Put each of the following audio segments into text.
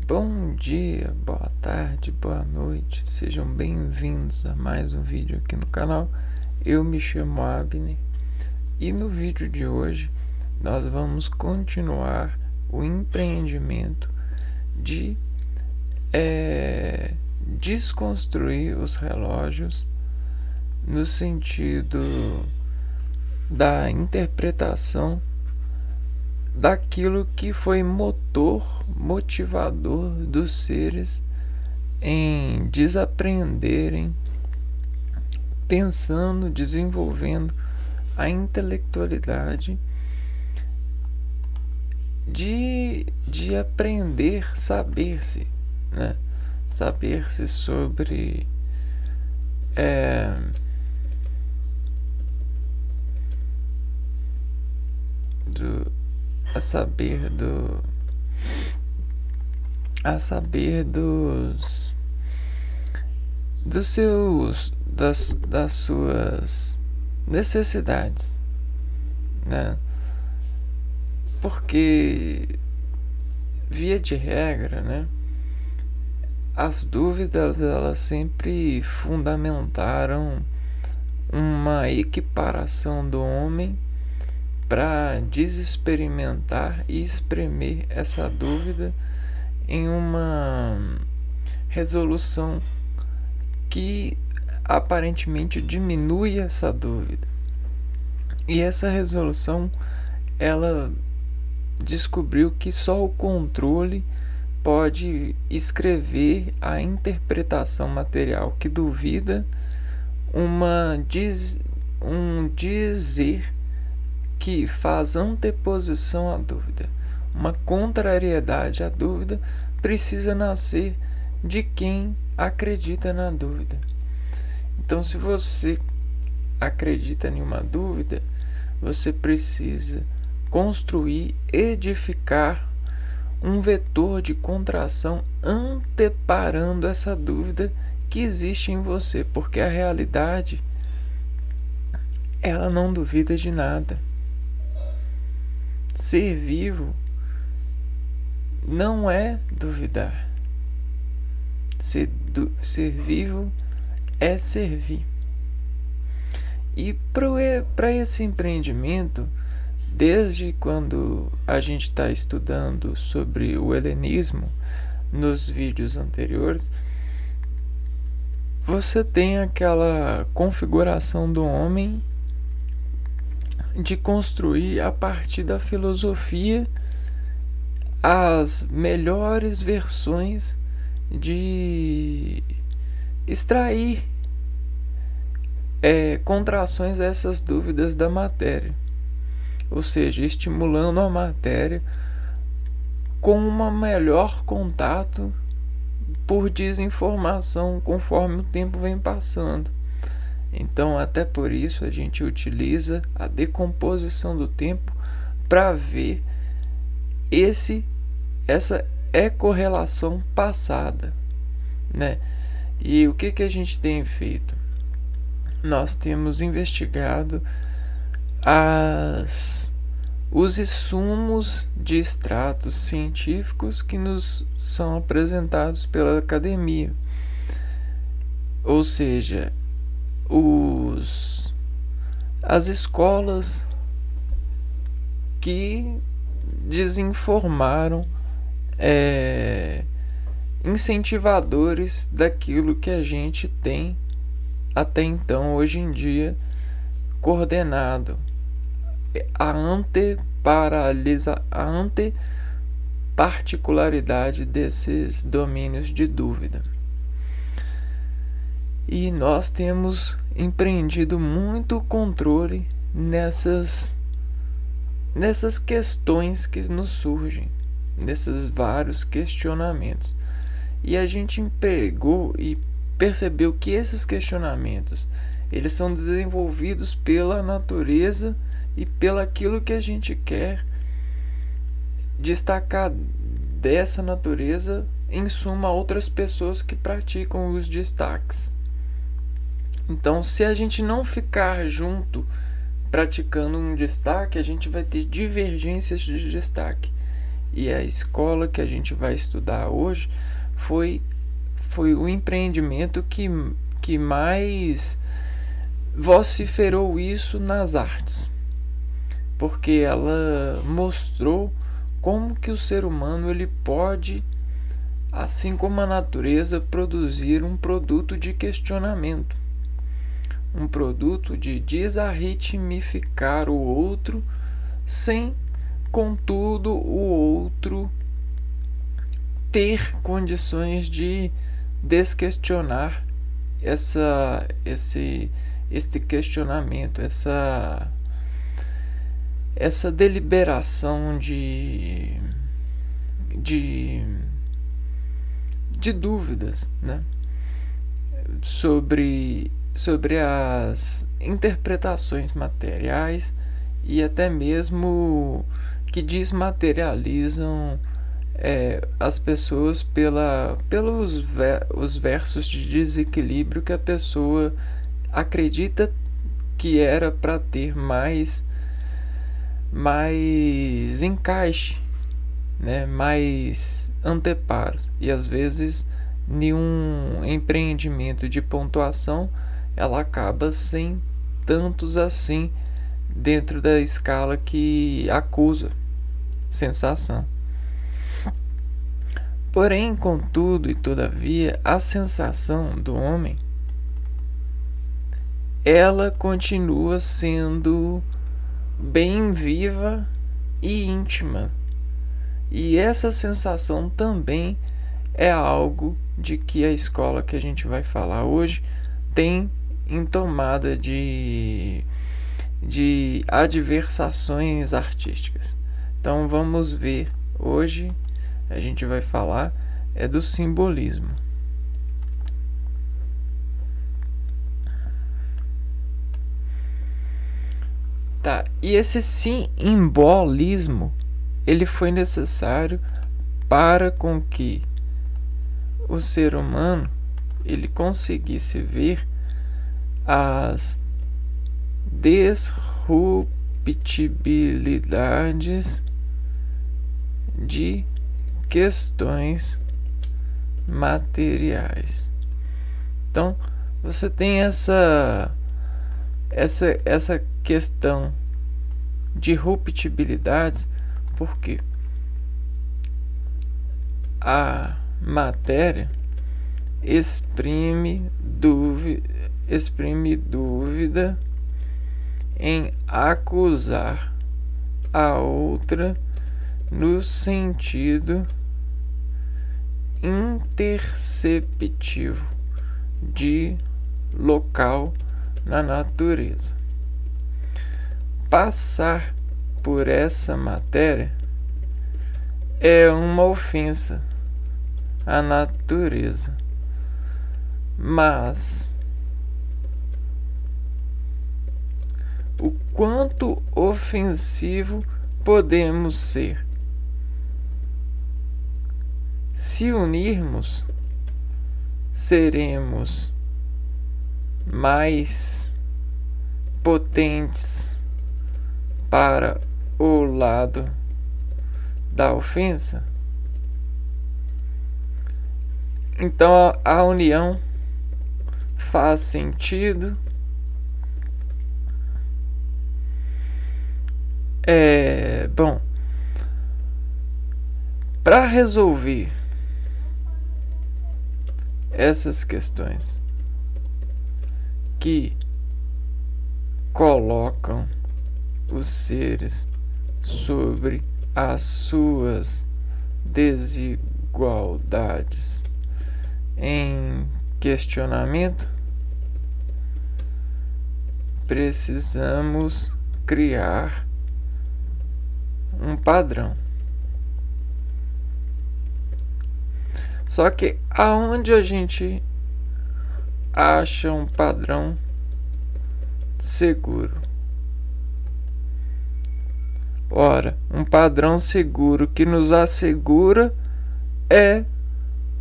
Bom dia, boa tarde, boa noite, sejam bem-vindos a mais um vídeo aqui no canal. Eu me chamo Abner e no vídeo de hoje nós vamos continuar o empreendimento de desconstruir os relógios no sentido da interpretação daquilo que foi motivador dos seres em desaprenderem, pensando, desenvolvendo a intelectualidade de aprender, saber-se, né? Saber-se sobre a saber das suas necessidades, né? Porque via de regra, né, as dúvidas elas sempre fundamentaram uma equiparação do homem para desexperimentar e espremer essa dúvida em uma resolução que aparentemente diminui essa dúvida. E essa resolução, ela descobriu que só o controle pode escrever a interpretação material que duvida um dizer que faz anteposição à dúvida. Uma contrariedade à dúvida precisa nascer de quem acredita na dúvida. Então, se você acredita em uma dúvida, você precisa construir, edificar um vetor de contração anteparando essa dúvida que existe em você, porque a realidade ela não duvida de nada. Ser vivo não é duvidar. Ser vivo é servir. E para esse empreendimento, desde quando a gente está estudando sobre o helenismo nos vídeos anteriores, você tem aquela configuração do homem de construir a partir da filosofia as melhores versões de extrair contrações a essas dúvidas da matéria, ou seja, estimulando a matéria com um melhor contato por desinformação conforme o tempo vem passando. Então, até por isso, a gente utiliza a decomposição do tempo para ver essa correlação passada, né? E o que a gente tem feito? Nós temos investigado os insumos de extratos científicos que nos são apresentados pela academia, ou seja, as escolas que desinformaram incentivadores daquilo que a gente tem até então, hoje em dia, coordenado a anteparticularidade desses domínios de dúvida. E nós temos empreendido muito controle nessas questões que nos surgem, nesses vários questionamentos. E a gente pegou e percebeu que esses questionamentos, eles são desenvolvidos pela natureza e pelo aquilo que a gente quer destacar dessa natureza, em suma, outras pessoas que praticam os destaques. Então, se a gente não ficar junto praticando um destaque, a gente vai ter divergências de destaque. e a escola que a gente vai estudar hoje foi o empreendimento que mais vociferou isso nas artes, porque ela mostrou como que o ser humano ele pode, assim como a natureza, produzir um produto de questionamento, um produto de desarritmificar o outro, sem, contudo, o outro ter condições de desquestionar este questionamento, essa deliberação de dúvidas, né? sobre as interpretações materiais e até mesmo que desmaterializam as pessoas pelos os versos de desequilíbrio que a pessoa acredita que era para ter mais encaixe, né? Mais anteparos, e às vezes nenhum empreendimento de pontuação ela acaba sem tantos assim dentro da escala que acusa sensação. Porém, contudo e todavia, a sensação do homem ela continua sendo bem viva e íntima. E essa sensação também é algo de que a escola que a gente vai falar hoje tem em tomada de adversações artísticas. Então vamos ver hoje, a gente vai falar do simbolismo. Tá, e esse simbolismo ele foi necessário para com que o ser humano ele conseguisse ver as disruptibilidades de questões materiais. Então, você tem essa questão de ruptibilidades, porque a matéria exprime dúvida em acusar a outra no sentido interceptivo de local na natureza. Passar por essa matéria é uma ofensa à natureza, mas o quanto ofensivo podemos ser? Se unirmos, seremos mais potentes para o lado da ofensa. Então a união faz sentido. Bom, para resolver essas questões que colocam os seres sobre as suas desigualdades em questionamento, precisamos criar um padrão. Só que aonde a gente acha um padrão seguro? Ora, um padrão seguro que nos assegura é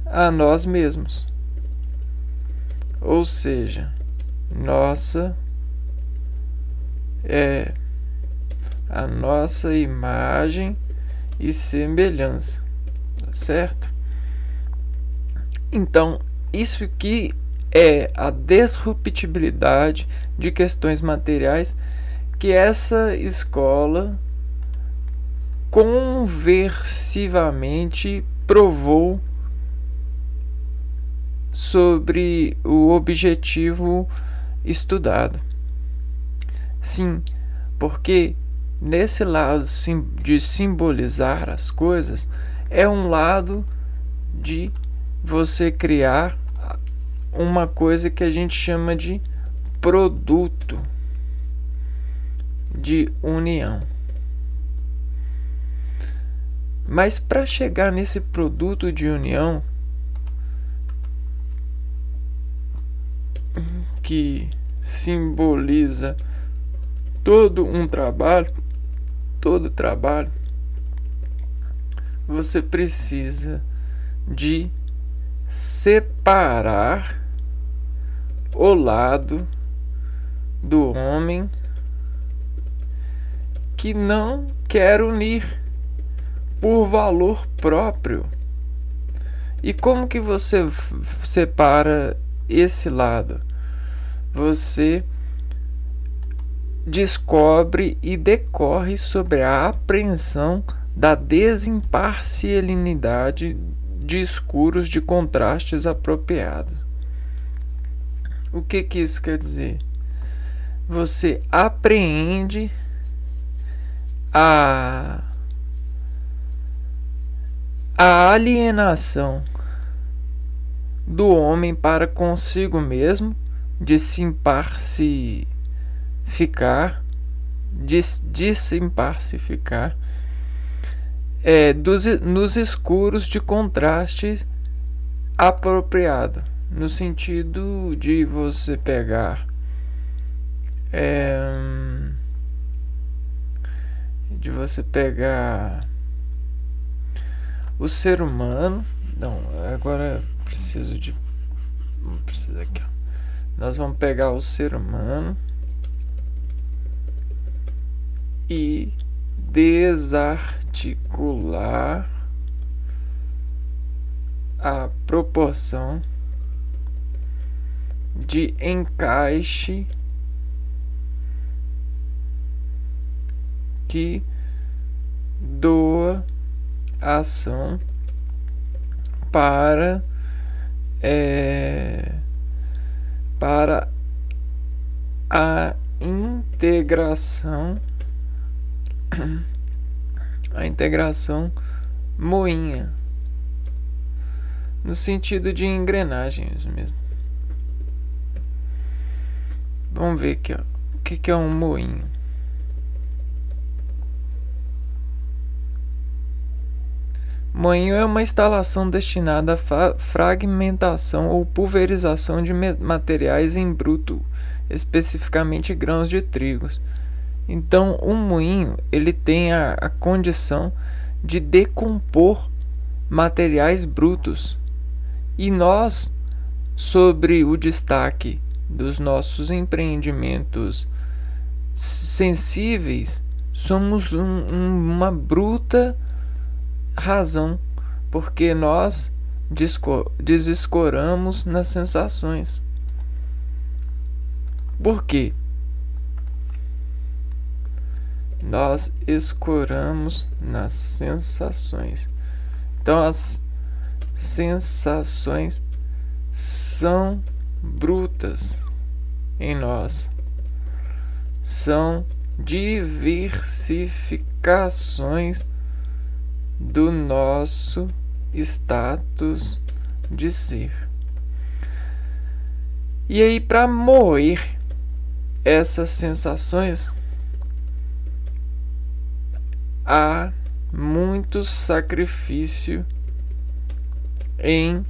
a nós mesmos. Ou seja, a nossa imagem e semelhança, tá certo? Então, isso aqui é a disruptibilidade de questões materiais que essa escola conversivamente provou sobre o objetivo estudado. Sim, porque nesse lado de simbolizar as coisas é um lado de você criar uma coisa que a gente chama de produto de união. Mas para chegar nesse produto de união, que simboliza todo trabalho, você precisa de separar o lado do homem que não quer unir por valor próprio. E como que você separa esse lado? Você descobre e decorre sobre a apreensão da desimparcialidade de escuros de contrastes apropriados. O que isso quer dizer? Você apreende a alienação do homem para consigo mesmo, de desimparcificar, nos escuros de contraste apropriado, no sentido de você pegar o ser humano. Não, agora preciso aqui, ó. Nós vamos pegar o ser humano e desarticular a proporção de encaixe que doa ação para a integração moinha, no sentido de engrenagens mesmo. Vamos ver aqui, ó. O que é um moinho? Moinho é uma instalação destinada à fragmentação ou pulverização de materiais em bruto, especificamente grãos de trigo. Então, um moinho ele tem a condição de decompor materiais brutos. E nós, sobre o destaque dos nossos empreendimentos sensíveis, somos uma bruta razão, porque nós desescoramos nas sensações. Por quê? Nós escoramos nas sensações. Então as sensações são brutas em nós, são diversificações do nosso status de ser. E aí, para moer essas sensações, há muito sacrifício em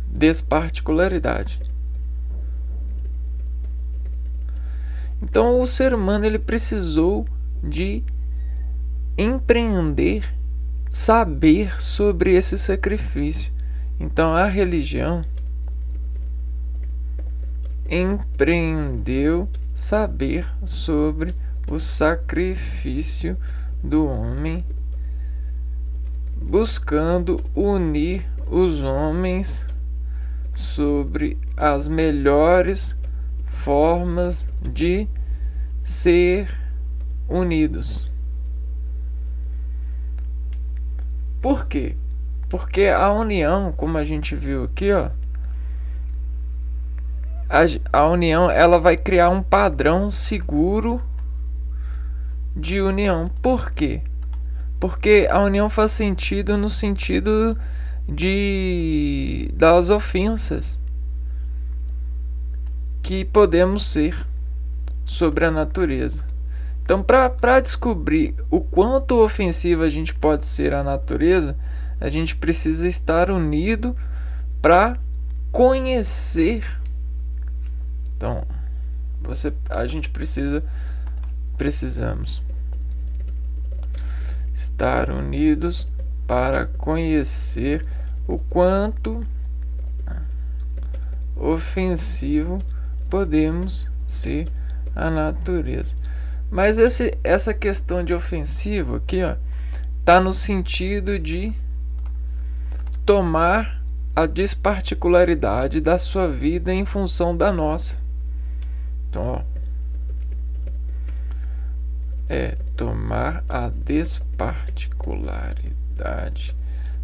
desparticularidade. Então o ser humano ele precisou de empreender saber sobre esse sacrifício. Então a religião empreendeu saber sobre o sacrifício do homem, buscando unir os homens sobre as melhores formas de ser unidos. Por quê? Porque a união, como a gente viu aqui, ó, a união ela vai criar um padrão seguro de união. Por quê? Porque a união faz sentido no sentido das ofensas que podemos ser sobre a natureza. Então, para descobrir o quanto ofensiva a gente pode ser à natureza, a gente precisa estar unido para conhecer. Então, a gente precisamos estar unidos para conhecer o quanto ofensivo podemos ser à natureza. Mas essa questão de ofensivo aqui, ó, tá no sentido de tomar a desparticularidade da sua vida em função da nossa. Então, ó, tomar a desparticularidade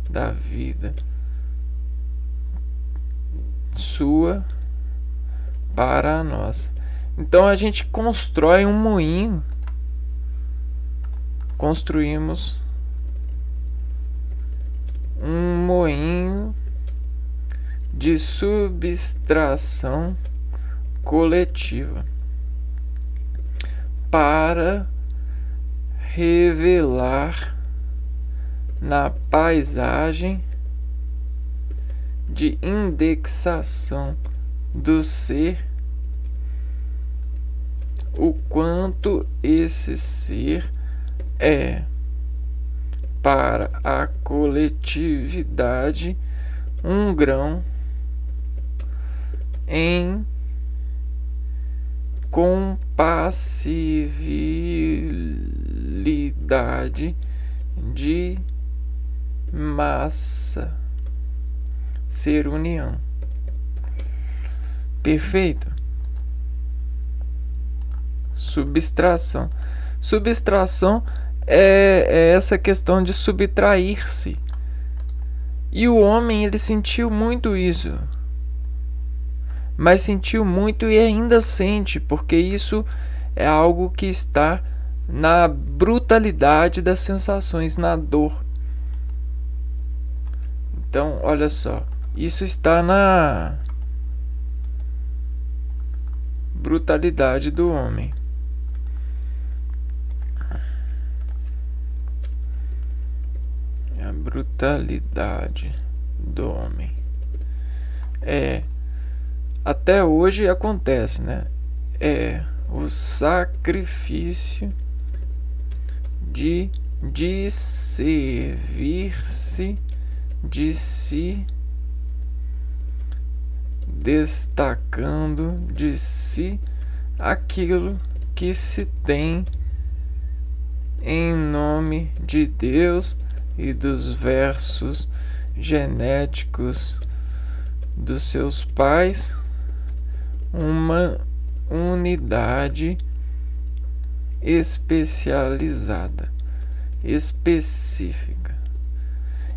da vida sua para a nossa. Então a gente constrói um moinho, construímos um moinho de subtração coletiva para revelar na paisagem de indexação do ser o quanto esse ser é para a coletividade um grão em compassibilidade de massa, ser união. Perfeito? Subtração. Subtração é essa questão de subtrair-se. E o homem, ele sentiu muito isso. Mas sentiu muito e ainda sente, porque isso é algo que está na brutalidade das sensações, na dor. Então, olha só, isso está na brutalidade do homem. A brutalidade do homem. Até hoje acontece, né? O sacrifício de servir-se de si, destacando de si aquilo que se tem em nome de Deus e dos versos genéticos dos seus pais, uma unidade especializada, específica.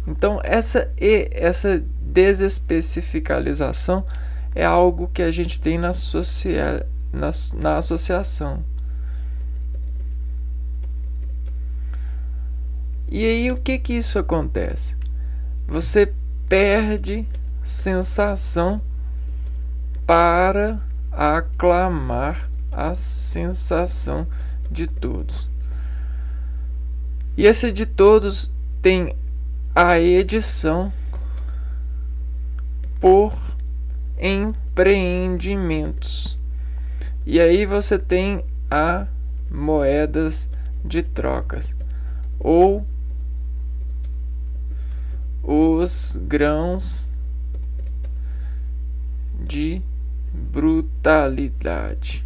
Então essa desespecificalização é algo que a gente tem na associação. E aí o que isso acontece? Você perde sensação para aclamar a sensação de todos. E esse de todos tem a edição por empreendimentos. E aí você tem a moedas de trocas ou os grãos de brutalidade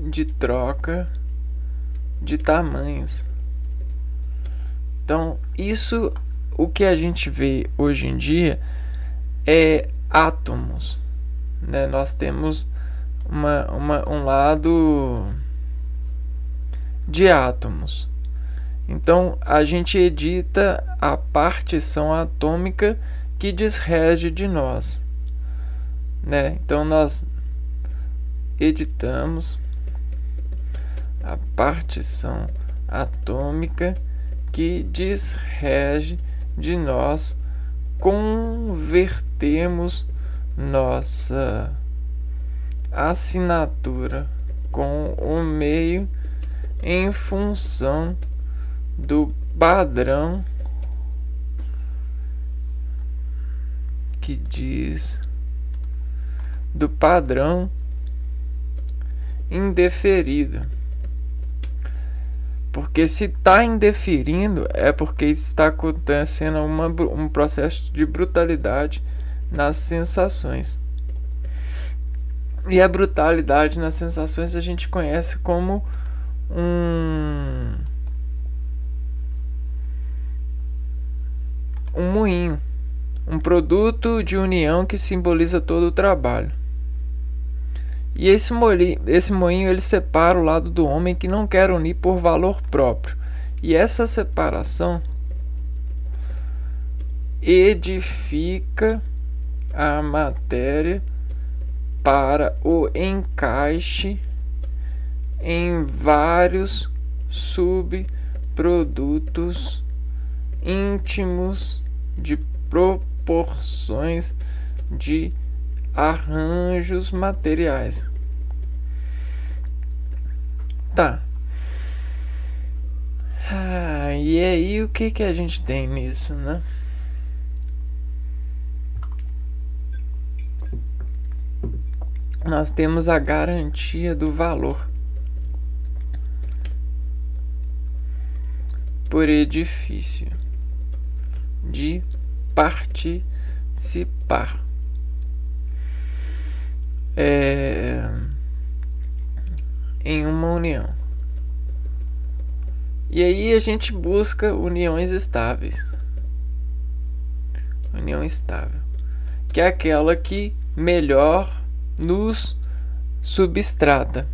de troca de tamanhos. Então, isso, o que a gente vê hoje em dia é átomos, né? Nós temos um lado de átomos. Então, a gente edita a partição atômica que desrege de nós, né? Então, nós editamos a partição atômica que desrege de nós, convertemos nossa assinatura com o meio em função do padrão que diz do padrão indeferido. Porque se está indeferindo é porque está acontecendo um processo de brutalidade nas sensações. E a brutalidade nas sensações a gente conhece como um moinho, um produto de união que simboliza todo o trabalho. E esse moinho ele separa o lado do homem que não quer unir por valor próprio. E essa separação edifica a matéria para o encaixe em vários subprodutos íntimos de proporções de arranjos materiais. Tá. E aí o que a gente tem nisso, né? Nós temos a garantia do valor por edifício de participar em uma união. E aí a gente busca uniões estáveis. União estável, que é aquela que melhor nos substrata.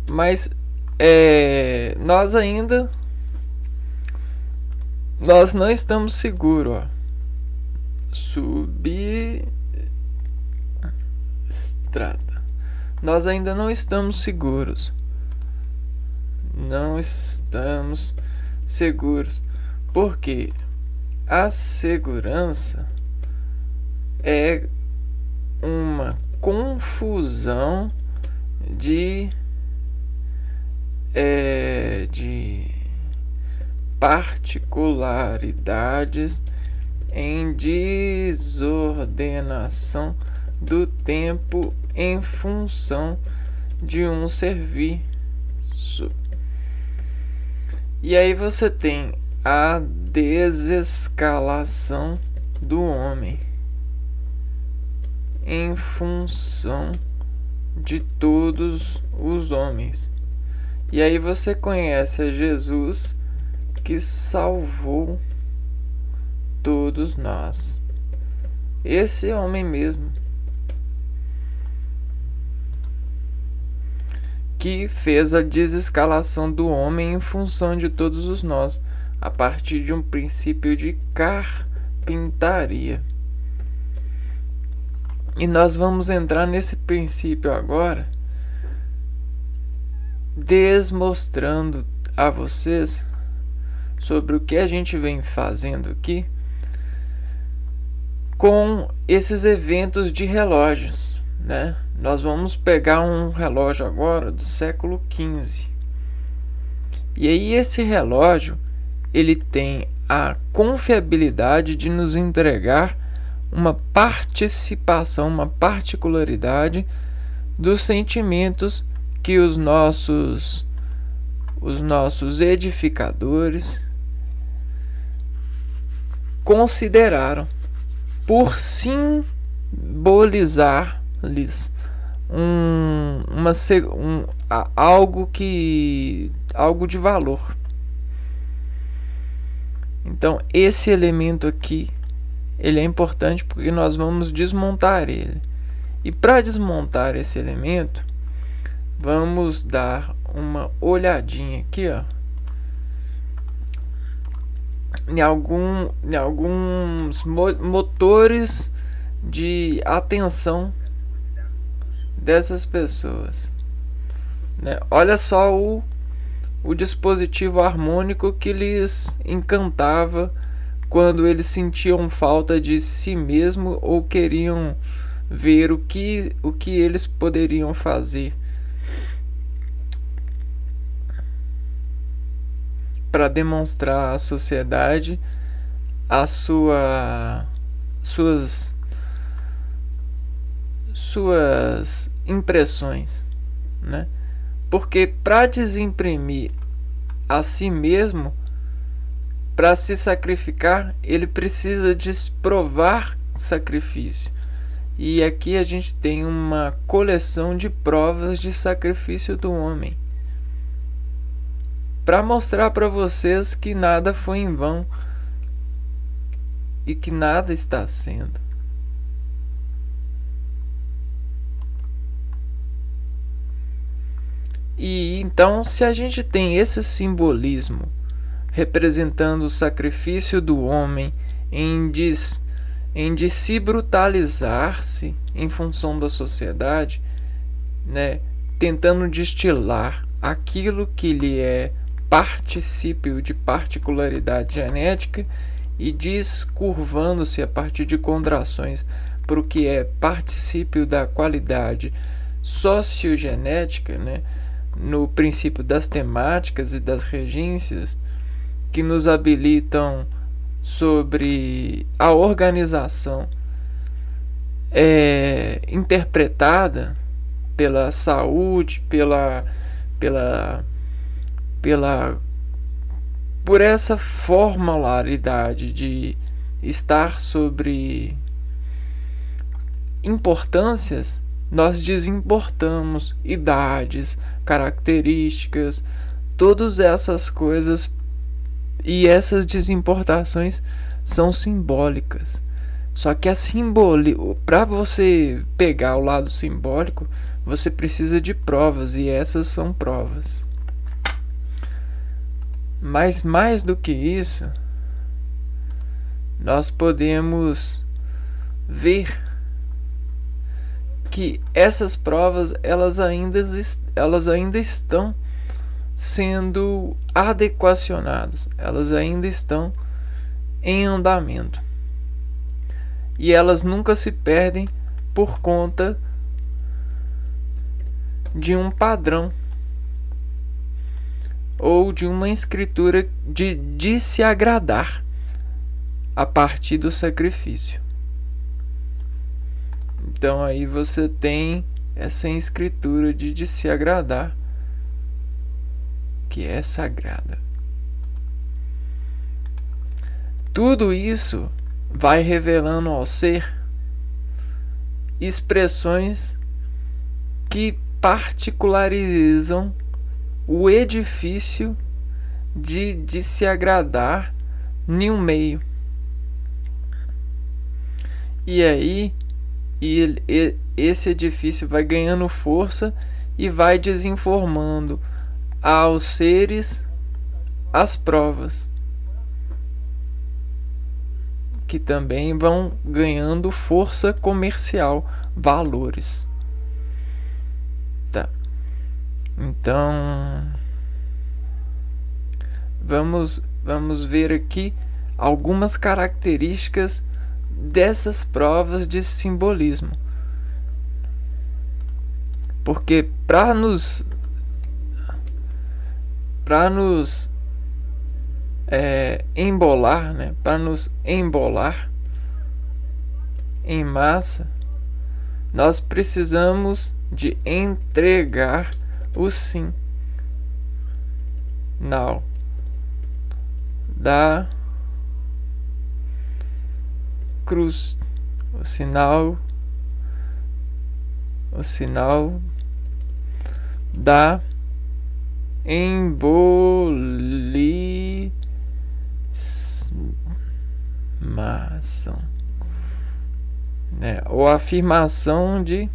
Mas nós não estamos seguros, ó. Substrata. Nós ainda não estamos seguros. Não estamos seguros. Porque a segurança é uma confusão de particularidades em desordenação do tempo em função de um serviço. E aí você tem a desescalação do homem em função de todos os homens. E aí você conhece a Jesus que salvou todos nós. Esse homem mesmo que fez a desescalação do homem em função de todos os nós, a partir de um princípio de carpintaria. E nós vamos entrar nesse princípio agora, desmostrando a vocês sobre o que a gente vem fazendo aqui com esses eventos de relógios, né? Nós vamos pegar um relógio agora do século XV. E aí esse relógio, ele tem a confiabilidade de nos entregar uma participação, uma particularidade dos sentimentos que os nossos edificadores consideraram por simbolizar dar-lhes algo de valor. Então esse elemento aqui, ele é importante porque nós vamos desmontar ele. E para desmontar esse elemento, vamos dar uma olhadinha aqui, ó, em alguns motores de atenção dessas pessoas, né? Olha só o dispositivo harmônico que lhes encantava quando eles sentiam falta de si mesmo ou queriam ver o que eles poderiam fazer para demonstrar à sociedade suas impressões, né? Porque para desimprimir a si mesmo, para se sacrificar, ele precisa de provar sacrifício. E aqui a gente tem uma coleção de provas de sacrifício do homem, para mostrar para vocês que nada foi em vão e que nada está sendo. E então, se a gente tem esse simbolismo representando o sacrifício do homem em de se brutalizar-se em função da sociedade, né, tentando destilar aquilo que lhe é particípio de particularidade genética e descurvando-se a partir de contrações para o que é particípio da qualidade sociogenética, né, no princípio das temáticas e das regências que nos habilitam sobre a organização interpretada pela saúde, por essa formularidade de estar sobre importâncias, nós desimportamos idades, características, todas essas coisas, e essas desimportações são simbólicas. Só que para você pegar o lado simbólico, você precisa de provas, e essas são provas. Mas mais do que isso, nós podemos ver que essas provas elas ainda estão sendo adequacionadas, elas ainda estão em andamento, e elas nunca se perdem por conta de um padrão ou de uma escritura de se agradar a partir do sacrifício. Então aí você tem essa escritura de se agradar, que é sagrada. Tudo isso vai revelando ao ser expressões que particularizam o edifício de se agradar em um meio. E aí esse edifício vai ganhando força e vai desinformando aos seres as provas, que também vão ganhando força comercial, valores. Tá. Então vamos ver aqui algumas características dessas provas de simbolismo, porque para nos embolar, né, para nos embolar em massa, nós precisamos de entregar o sinal da cruz, o sinal o sinal da embolimação, né? Ou afirmação de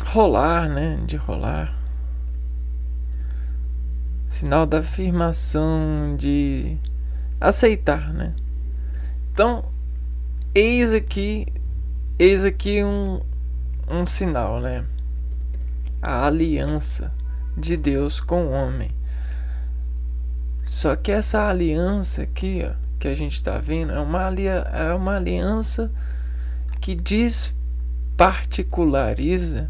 rolar, né? De rolar. Sinal da afirmação de aceitar, né? Então, eis aqui um sinal, né? A aliança de Deus com o homem. Só que essa aliança aqui, ó, que a gente está vendo, é uma aliança que desparticulariza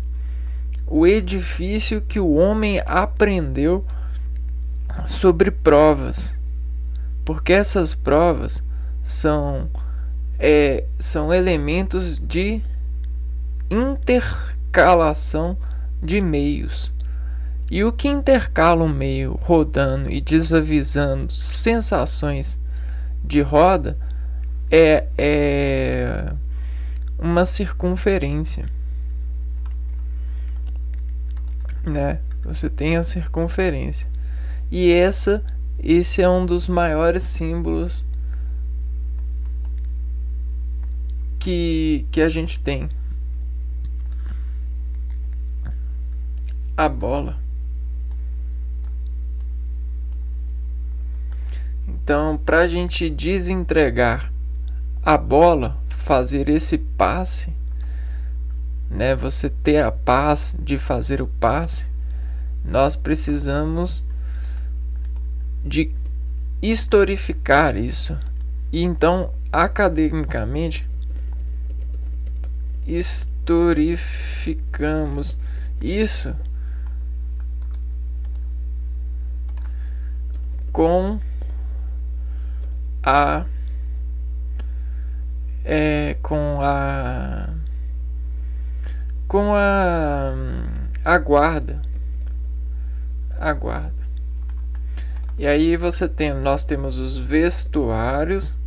o edifício que o homem aprendeu sobre provas, porque essas provas são elementos de intercalação de meios. E o que intercala um meio rodando e desavisando sensações de roda é uma circunferência, né? Você tem a circunferência. E esse é um dos maiores símbolos que a gente tem. A bola. Então, para a gente desentregar a bola, fazer esse passe, né? Você ter a paz de fazer o passe, nós precisamos de historificar isso. E então, academicamente, historificamos isso com a guarda. E aí nós temos os vestuários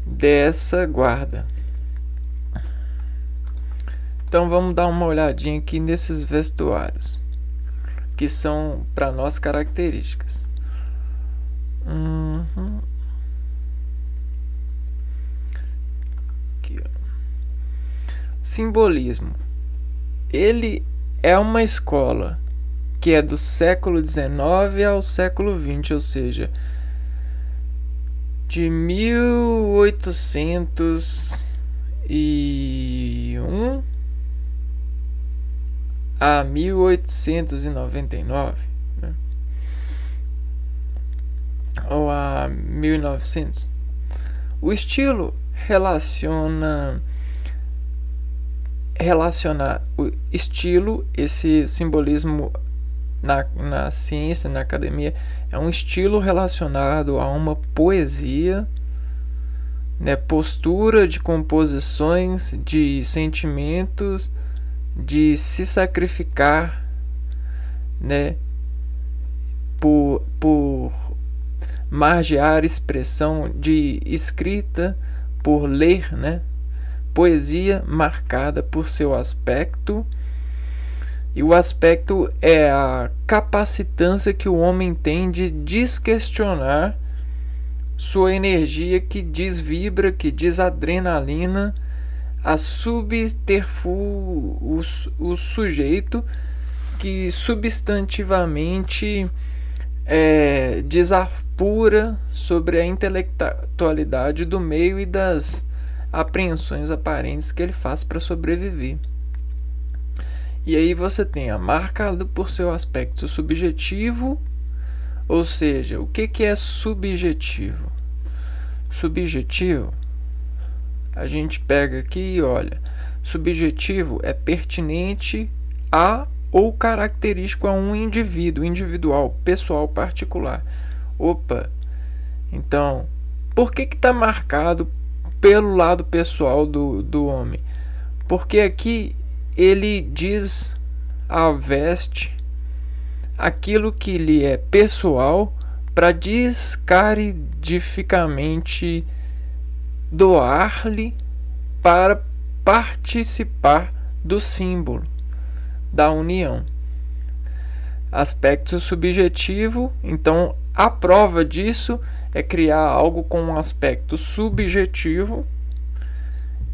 dessa guarda. Então vamos dar uma olhadinha aqui nesses vestuários, que são para nós características. Aqui, ó. Simbolismo. Ele é uma escola que é do século XIX ao século XX, ou seja, de 1801 a 1899, né? Ou a 1900. O estilo relaciona o estilo, esse simbolismo na ciência, na academia, é um estilo relacionado a uma poesia, né, postura de composições, de sentimentos, de se sacrificar, né, por margear expressão, de escrita, por ler, né, poesia marcada por seu aspecto. E o aspecto é a capacitância que o homem tem de desquestionar sua energia, que desvibra, que desadrenalina, a o sujeito, que substantivamente desapura sobre a intelectualidade do meio e das apreensões aparentes que ele faz para sobreviver. E aí você tem a marcado por seu aspecto subjetivo, ou seja, o que é subjetivo? Subjetivo, a gente pega aqui e olha, subjetivo é pertinente a ou característico a um indivíduo, individual, pessoal, particular. Opa, então, por que está marcado pelo lado pessoal do homem? Porque aqui ele diz a veste aquilo que lhe é pessoal para descaridificamente doar-lhe para participar do símbolo da união. Aspecto subjetivo, então a prova disso é criar algo com um aspecto subjetivo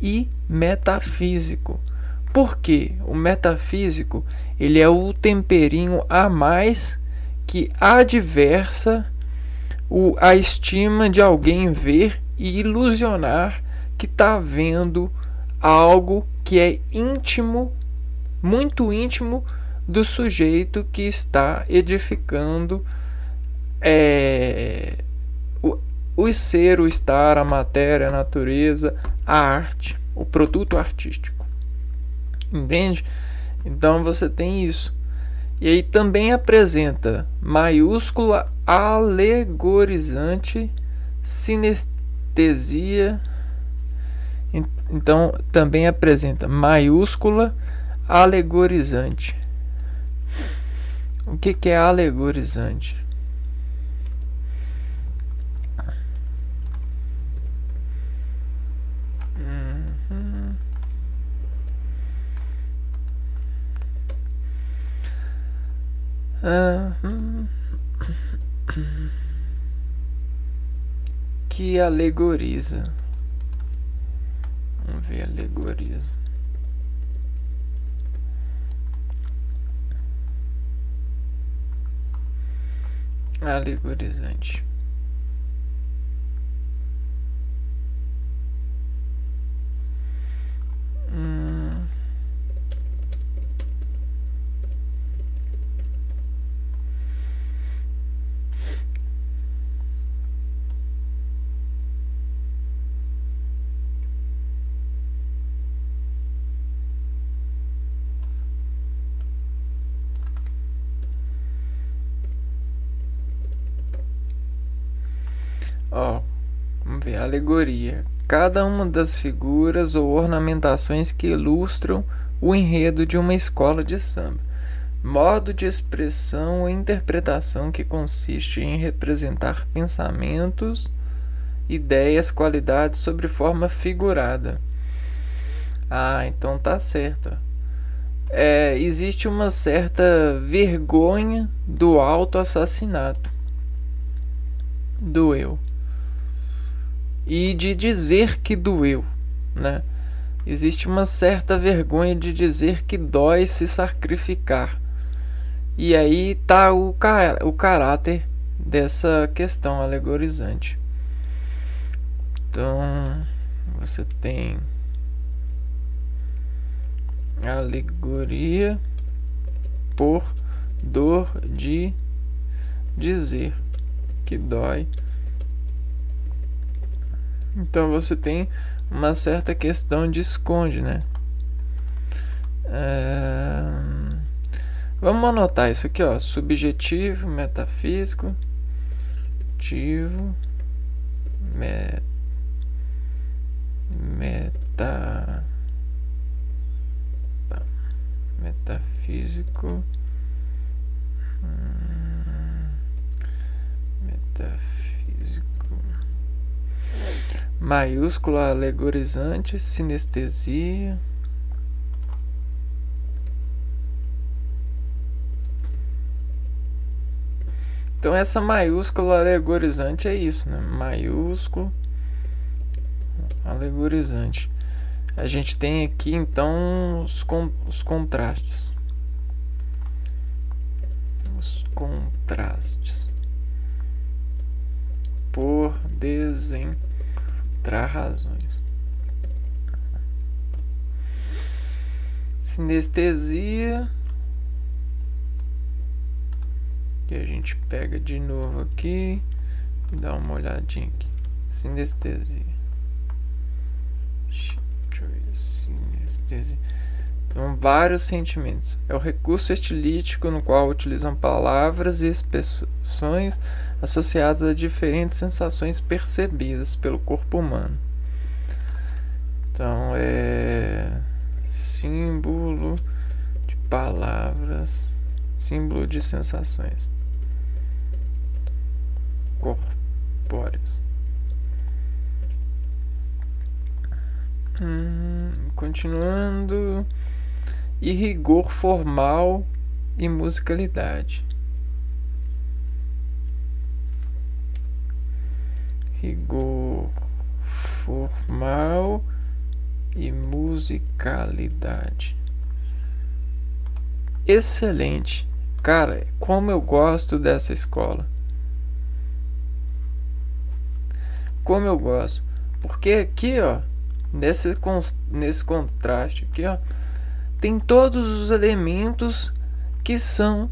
e metafísico. Por quê? O metafísico, ele é o temperinho a mais que adversa a estima de alguém ver e ilusionar que está vendo algo que é íntimo, muito íntimo do sujeito que está edificando o ser, o estar, a matéria, a natureza, a arte, o produto artístico. Entende? Então você tem isso. E aí também apresenta maiúscula alegorizante, sinestesia. Então também apresenta maiúscula alegorizante. O que é alegorizante? Que alegoriza. Vamos ver, alegoriza. Alegorizante. Vamos ver, alegoria. Cada uma das figuras ou ornamentações que ilustram o enredo de uma escola de samba. Modo de expressão ou interpretação que consiste em representar pensamentos, ideias, qualidades sobre forma figurada. Então tá certo. Existe uma certa vergonha do autoassassinato do eu. E de dizer que doeu, né? Existe uma certa vergonha de dizer que dói se sacrificar. E aí tá o caráter dessa questão alegorizante. Então, você tem alegoria por dor de dizer que dói. Então você tem uma certa questão de esconde, né? Vamos anotar isso aqui, ó. Subjetivo, metafísico, metafísico, maiúscula alegorizante, sinestesia. Então essa maiúscula alegorizante é isso, né? Maiúsculo alegorizante. A gente tem aqui então os contrastes. Os contrastes. Por desentrar razões. Sinestesia. Que a gente pega de novo aqui e dá uma olhadinha aqui. Sinestesia. Deixa eu ver. Sinestesia. Então, vários sentimentos. É o recurso estilístico no qual utilizam palavras e expressões associadas a diferentes sensações percebidas pelo corpo humano. Então, é símbolo de palavras símbolo de sensações corpóreas. Continuando. E rigor formal e musicalidade. Rigor formal e musicalidade. Excelente. Cara, como eu gosto dessa escola. Como eu gosto. Porque aqui, ó, nesse contraste aqui, ó, tem todos os elementos que são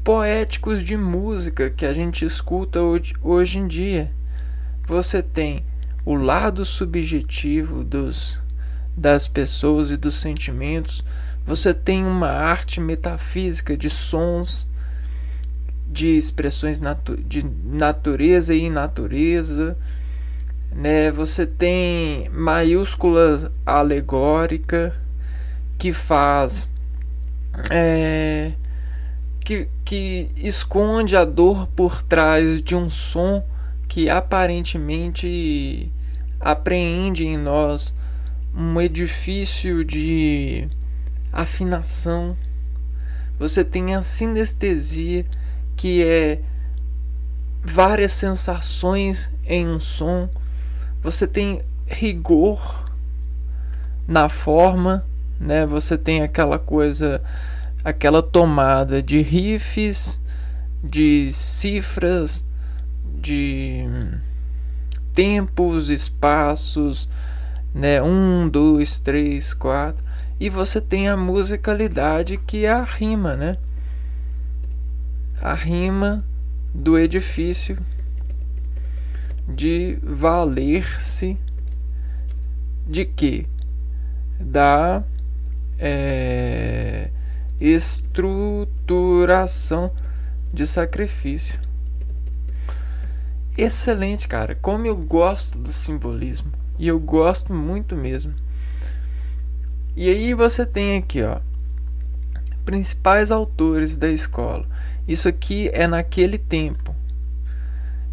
poéticos de música que a gente escuta hoje em dia. Você tem o lado subjetivo das pessoas e dos sentimentos. Você tem uma arte metafísica de sons, de expressões de natureza e inatureza, né? Você tem maiúscula alegórica que faz que esconde a dor por trás de um som que aparentemente apreende em nós um edifício de afinação. Você tem a sinestesia, que é várias sensações em um som. Você tem rigor na forma, né? Você tem aquela coisa, aquela tomada de riffs, de cifras, de tempos, espaços, né? 1, 2, 3, 4. E você tem a musicalidade, que é a rima, né? A rima do edifício de valer-se de quê? Da estruturação de sacrifício. Excelente, cara. Como eu gosto do simbolismo. E eu gosto muito mesmo. E aí você tem aqui, ó, principais autores da escola. Isso aqui é naquele tempo.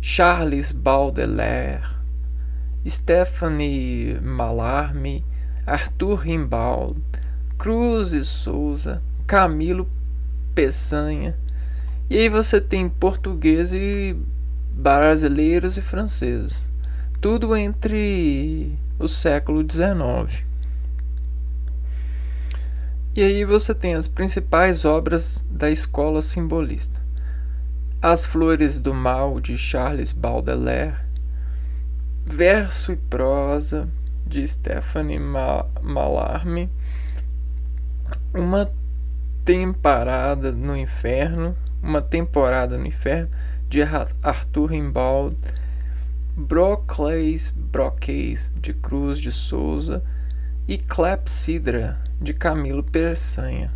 Charles Baudelaire, Stephanie Mallarmé, Arthur Rimbaud, Cruz de Souza, Camilo Peçanha. E aí você tem português e brasileiros e franceses. Tudo entre o século XIX. E aí você tem as principais obras da escola simbolista. As Flores do Mal, de Charles Baudelaire. Verso e Prosa, de Stephanie Mallarmé. Uma Temporada no Inferno, de Arthur Rimbaud. Brocleis, de Cruz de Souza. E Clepsydra, de Camilo Peçanha.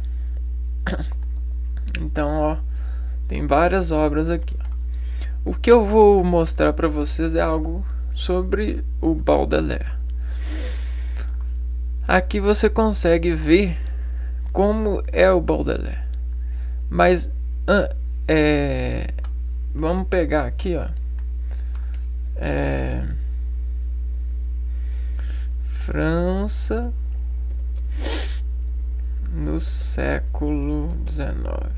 Então, ó, tem várias obras aqui. O que eu vou mostrar para vocês é algo sobre o Baudelaire. Aqui você consegue ver como é o Baudelaire. Mas vamos pegar aqui, ó. França no século XIX.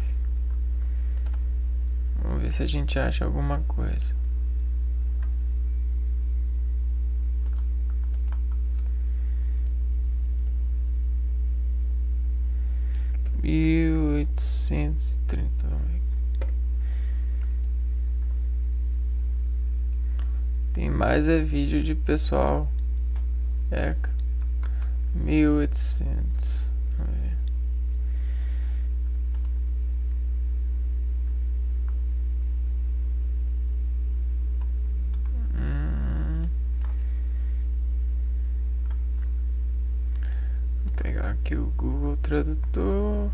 Vamos ver se a gente acha alguma coisa. (1830). Tem mais vídeo de pessoal. 1800. Vamos ver. Vou pegar aqui o Google Tradutor.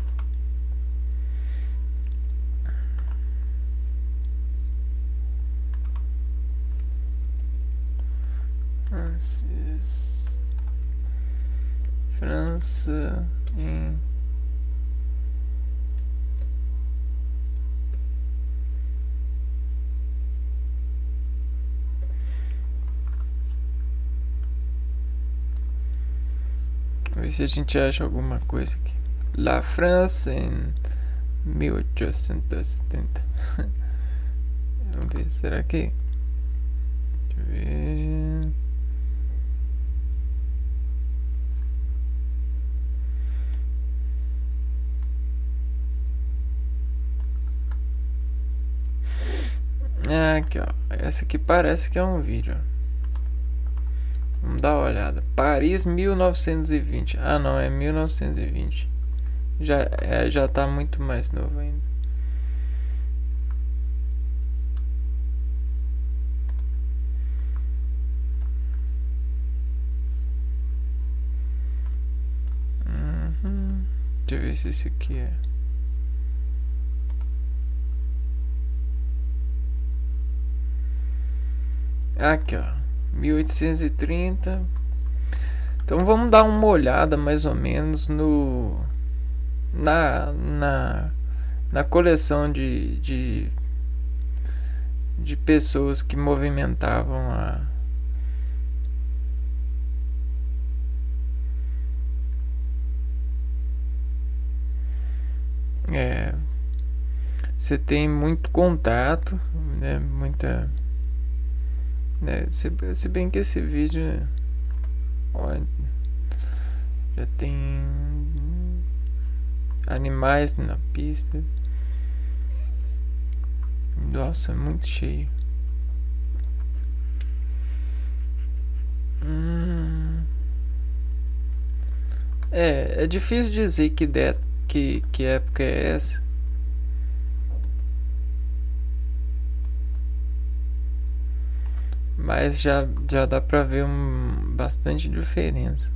França em ver se a gente acha alguma coisa aqui. La France em 1870. Vamos ver, será que... Deixa eu ver... Aqui, ó. Essa aqui parece que é um vídeo. Vamos dar uma olhada. Paris 1920. Ah, não, é 1920. Já tá muito mais novo ainda. Deixa eu ver se isso aqui é. Aqui, ó, 1830. Então vamos dar uma olhada mais ou menos na coleção de pessoas que movimentavam você tem muito contato, né, muita... se bem que esse vídeo, ó, já tem animais na pista. Nossa, muito cheio. É difícil dizer que época é essa. Mas já dá pra ver bastante diferença.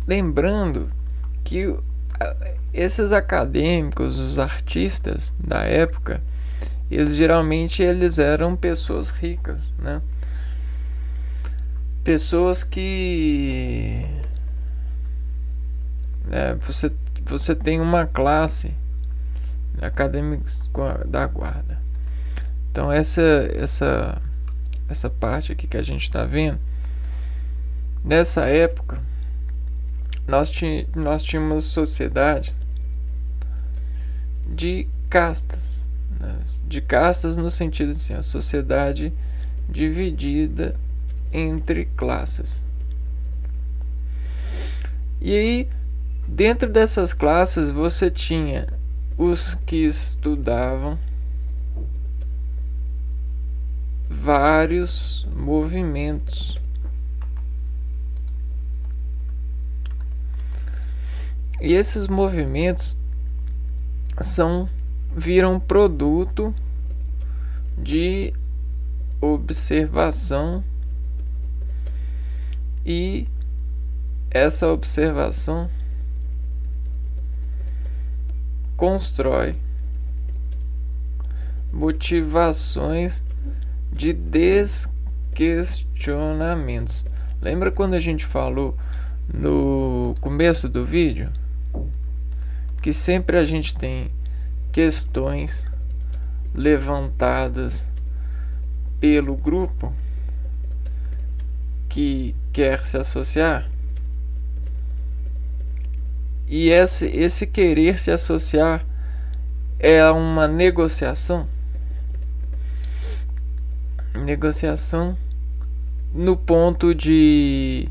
Lembrando que esses acadêmicos, os artistas da época, geralmente eram pessoas ricas, né? Pessoas que você tem uma classe acadêmicos da guarda. Então essa parte aqui que a gente está vendo, nessa época nós tínhamos sociedade de castas, né? De castas no sentido assim, a sociedade dividida entre classes. E aí, dentro dessas classes, você tinha os que estudavam vários movimentos. E esses movimentos viram produto de observação, e essa observação constrói motivações de desquestionamentos. Lembra quando a gente falou no começo do vídeo que sempre a gente tem questões levantadas pelo grupo que quer se associar, e esse querer se associar é uma negociação no ponto de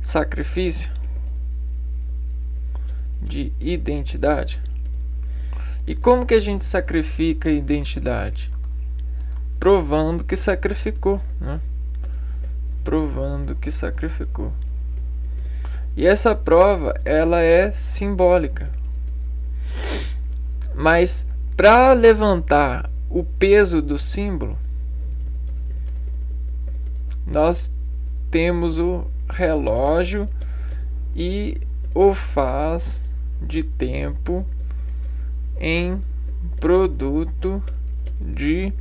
sacrifício, de identidade. E como que a gente sacrifica a identidade? Provando que sacrificou, né? Provando que sacrificou. E essa prova, ela é simbólica. Mas para levantar o peso do símbolo, nós temos o relógio e o faz de tempo em produto de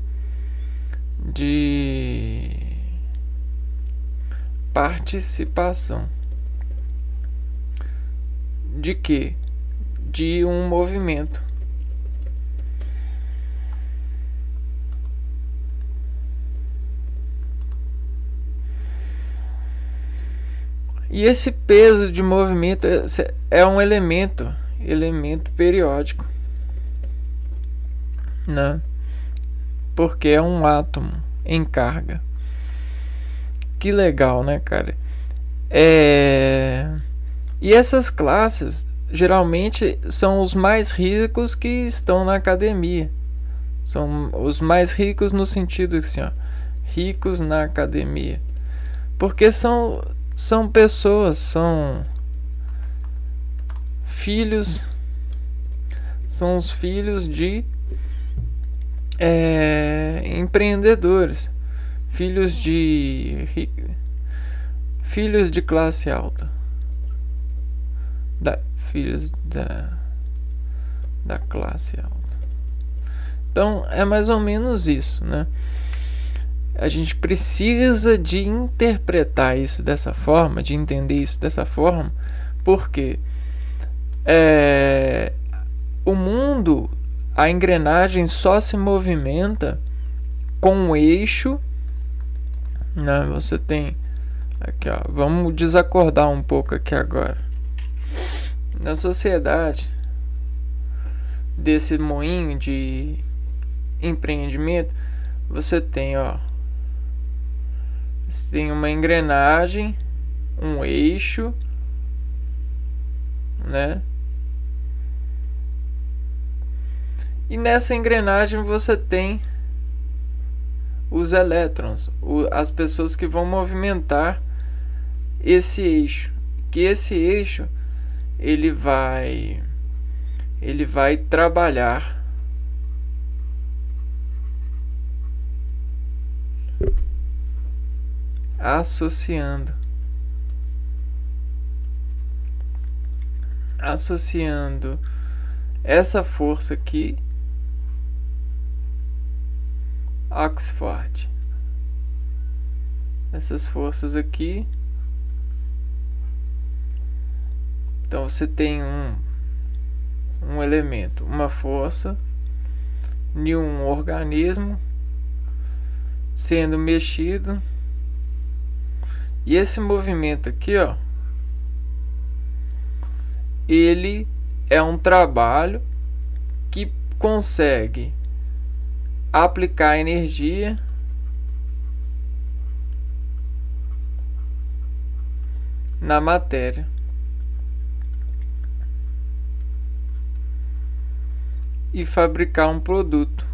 participação. De quê? De um movimento. E esse peso de movimento é um elemento periódico, né? Porque é um átomo em carga. Que legal, né, cara? E essas classes geralmente são os mais ricos que estão na academia. São os mais ricos no sentido assim, ó, ricos na academia. Porque são pessoas, são filhos, são os filhos de empreendedores, filhos de classe alta, filhos da classe alta. Então é mais ou menos isso, né? A gente precisa de interpretar isso dessa forma, de entender isso dessa forma, porque o mundo, a engrenagem só se movimenta com o eixo, né? Você tem aqui, ó, vamos desacordar um pouco aqui agora. Na sociedade desse moinho de empreendimento, você tem, ó, você tem uma engrenagem, um eixo, né? E nessa engrenagem você tem os elétrons, as pessoas que vão movimentar esse eixo. Que esse eixo ele vai trabalhar associando essa força aqui, Oxford, essas forças aqui. Então você tem um elemento, uma força de um organismo sendo mexido, e esse movimento aqui, ó, ele é um trabalho que consegue aplicar energia na matéria. E fabricar um produto.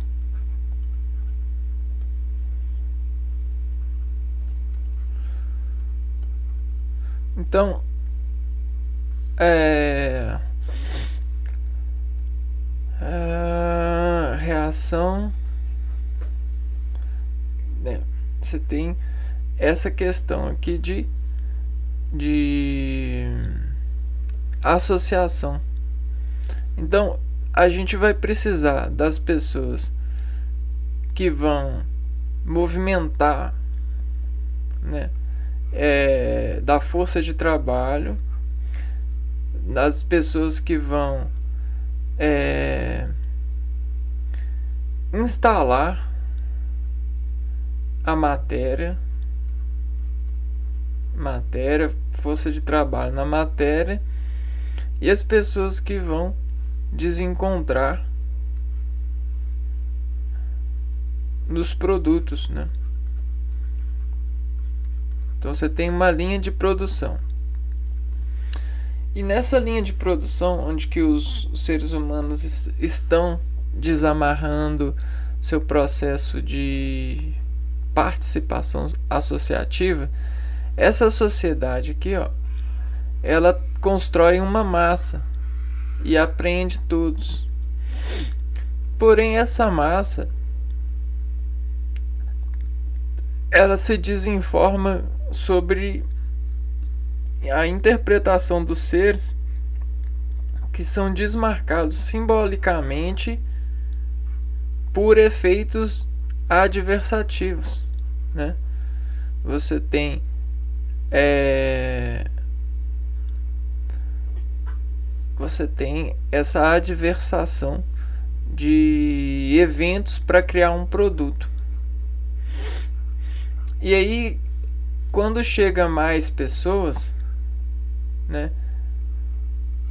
Então, reação, né? Você tem essa questão aqui de associação. Então, a gente vai precisar das pessoas que vão movimentar, né, da força de trabalho, das pessoas que vão instalar a matéria, força de trabalho na matéria, e as pessoas que vão desencontrar nos produtos, né? Então você tem uma linha de produção, e nessa linha de produção, onde que os seres humanos estão desamarrando seu processo de participação associativa, essa sociedade aqui, ó, ela constrói uma massa e aprende todos. Porém, essa massa, ela se desinforma sobre a interpretação dos seres que são desmarcados simbolicamente por efeitos adversativos, né? Você tem essa adversação de eventos para criar um produto. E aí, quando chega mais pessoas, né,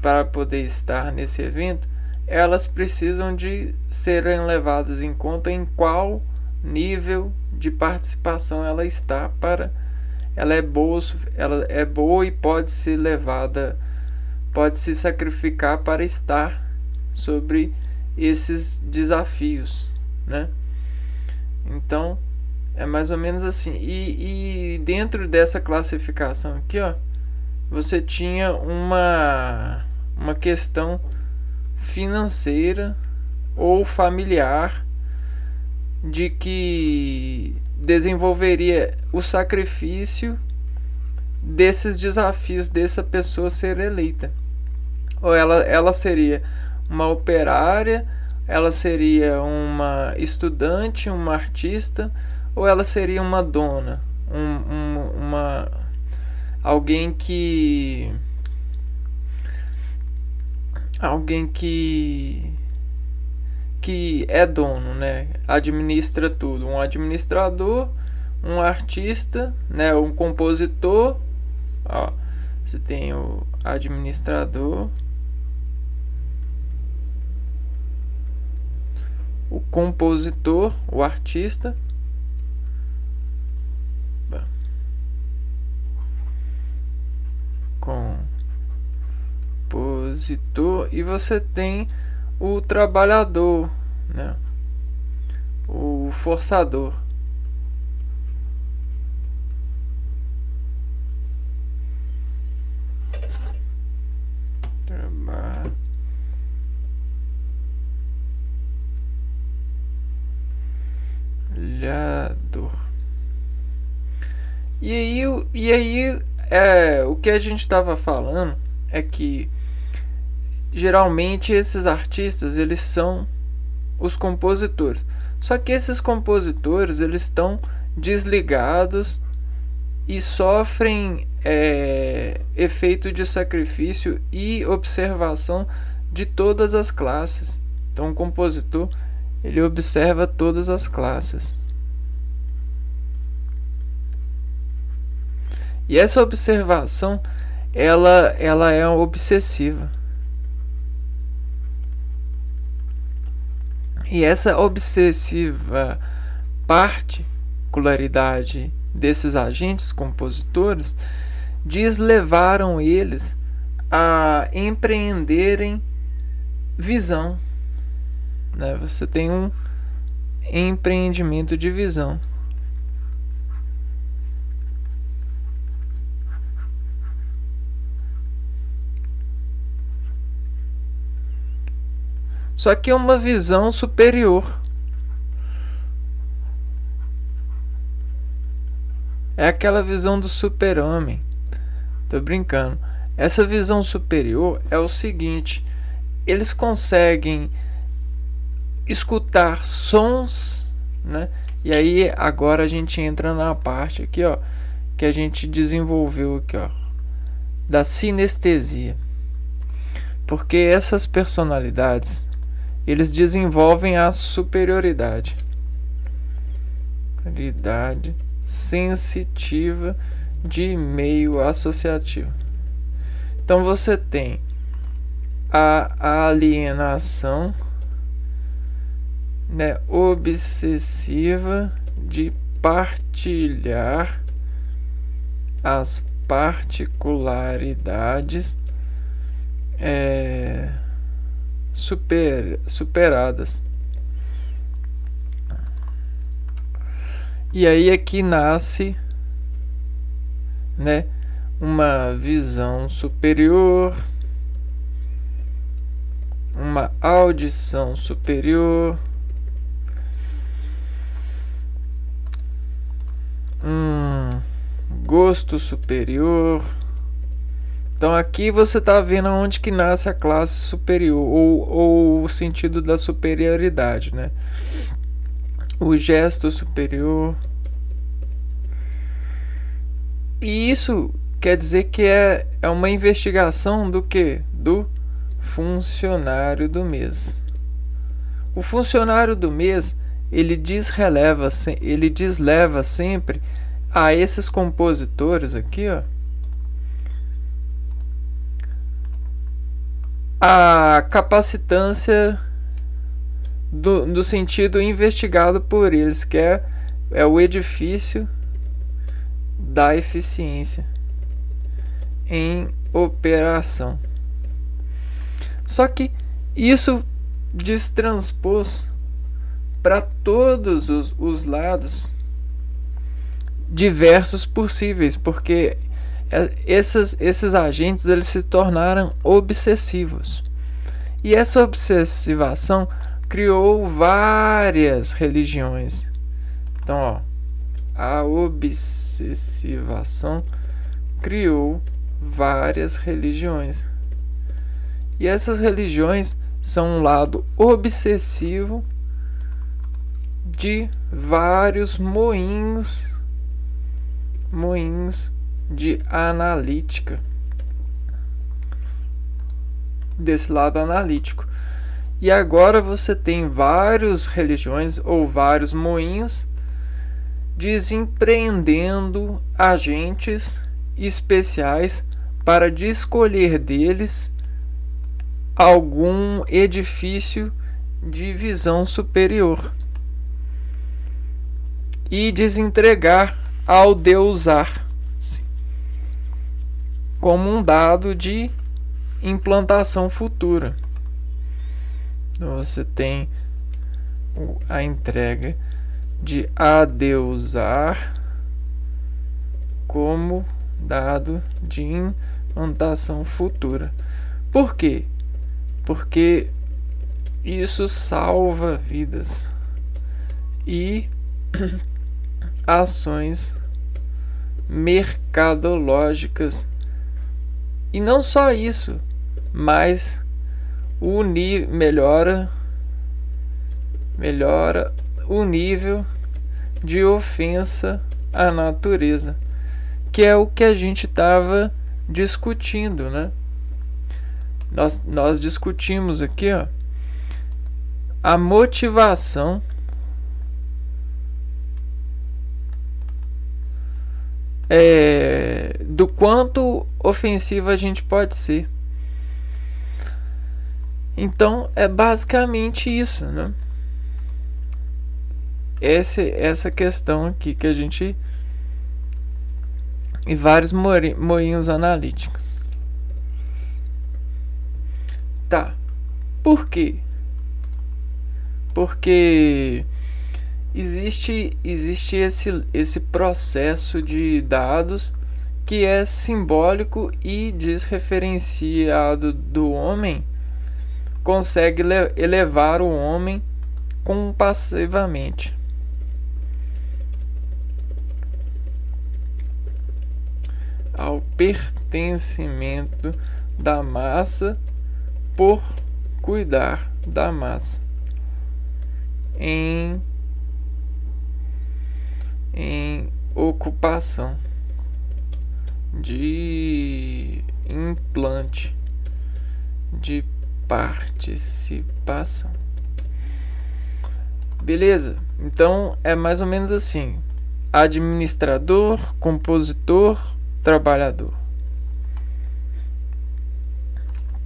para poder estar nesse evento, elas precisam de serem levadas em conta em qual nível de participação ela está, para ela é boa e pode ser levada, pode se sacrificar para estar sobre esses desafios, né? Então é mais ou menos assim. E dentro dessa classificação aqui, ó, você tinha uma questão financeira ou familiar de que desenvolveria o sacrifício desses desafios dessa pessoa ser eleita. Ou ela seria uma operária, ela seria uma estudante, uma artista, ou ela seria uma dona, alguém que é dono, né? Administra tudo, um administrador, um artista, né? Um compositor. Ó, você tem o administrador, o compositor, o artista, compositor, e você tem o trabalhador, né? O forçador. Trabalhador. E aí o que a gente estava falando é que geralmente esses artistas, eles são os compositores. Só que esses compositores, eles estão desligados e sofrem efeito de sacrifício e observação de todas as classes. Então o compositor, ele observa todas as classes. E essa observação, ela é obsessiva. E essa obsessiva particularidade desses agentes compositores levaram eles a empreenderem visão, né? Você tem um empreendimento de visão. Só que é uma visão superior. É aquela visão do super-homem. Tô brincando. Essa visão superior é o seguinte: eles conseguem escutar sons, né? E aí agora a gente entra na parte aqui, ó, que a gente desenvolveu aqui, ó, da sinestesia. Porque essas personalidades, eles desenvolvem a superioridade sensitiva de meio associativo. Então você tem a alienação, né, obsessiva de partilhar as particularidades superadas. E aí aqui nasce, né, uma visão superior, uma audição superior, um gosto superior. Então aqui você está vendo onde que nasce a classe superior, ou o sentido da superioridade, né? O gesto superior. E isso quer dizer que é uma investigação do quê? Do funcionário do mês. O funcionário do mês, ele desleva sempre a esses compositores aqui, ó, a capacitância do sentido investigado por eles, que é o edifício da eficiência em operação. Só que isso destranspôs para todos os lados diversos possíveis, porque esses agentes eles se tornaram obsessivos. E essa obsessivação criou várias religiões. Então, ó, a obsessivação criou várias religiões. E essas religiões são um lado obsessivo de vários moinhos de analítica, desse lado analítico. E agora você tem várias religiões ou vários moinhos desempreendendo agentes especiais para de escolher deles algum edifício de visão superior e desentregar ao deusar como um dado de implantação futura. Você tem a entrega de adeusar como dado de implantação futura. Por quê? Porque isso salva vidas e ações mercadológicas. E não só isso, mas melhora o nível de ofensa à natureza, que é o que a gente estava discutindo, né? Nós discutimos aqui, ó, a motivação do quanto ofensiva a gente pode ser. Então é basicamente isso, né? Essa questão aqui que a gente... e vários moinhos analíticos. Tá. Por quê? Porque existe esse processo de dados que é simbólico e desreferenciado do homem, consegue elevar o homem compassivamente. Ao pertencimento da massa por cuidar da massa em ocupação de implante de participação. Beleza? Então é mais ou menos assim: administrador, compositor, trabalhador.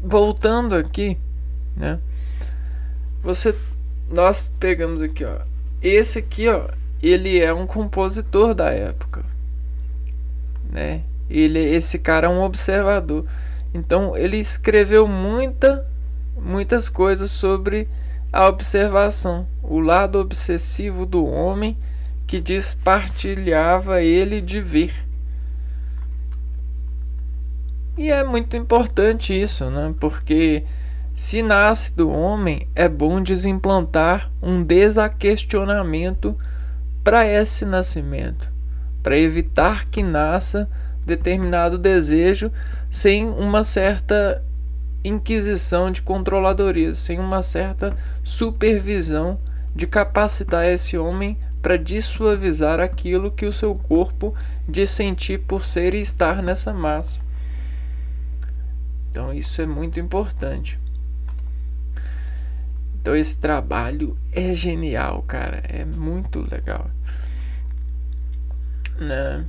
Voltando aqui, né? Nós pegamos aqui, ó. Esse aqui, ó, ele é um compositor da época, né? Esse cara é um observador. Então ele escreveu muitas coisas sobre a observação, o lado obsessivo do homem que despartilhava ele de ver. E é muito importante isso, né? Porque se nasce do homem, é bom desimplantar um desaquestionamento para esse nascimento, para evitar que nasça determinado desejo sem uma certa inquisição de controladoria, sem uma certa supervisão de capacitar esse homem para dessuavizar aquilo que o seu corpo diz sentir por ser e estar nessa massa. Então isso é muito importante. Então esse trabalho é genial, cara, é muito legal, né?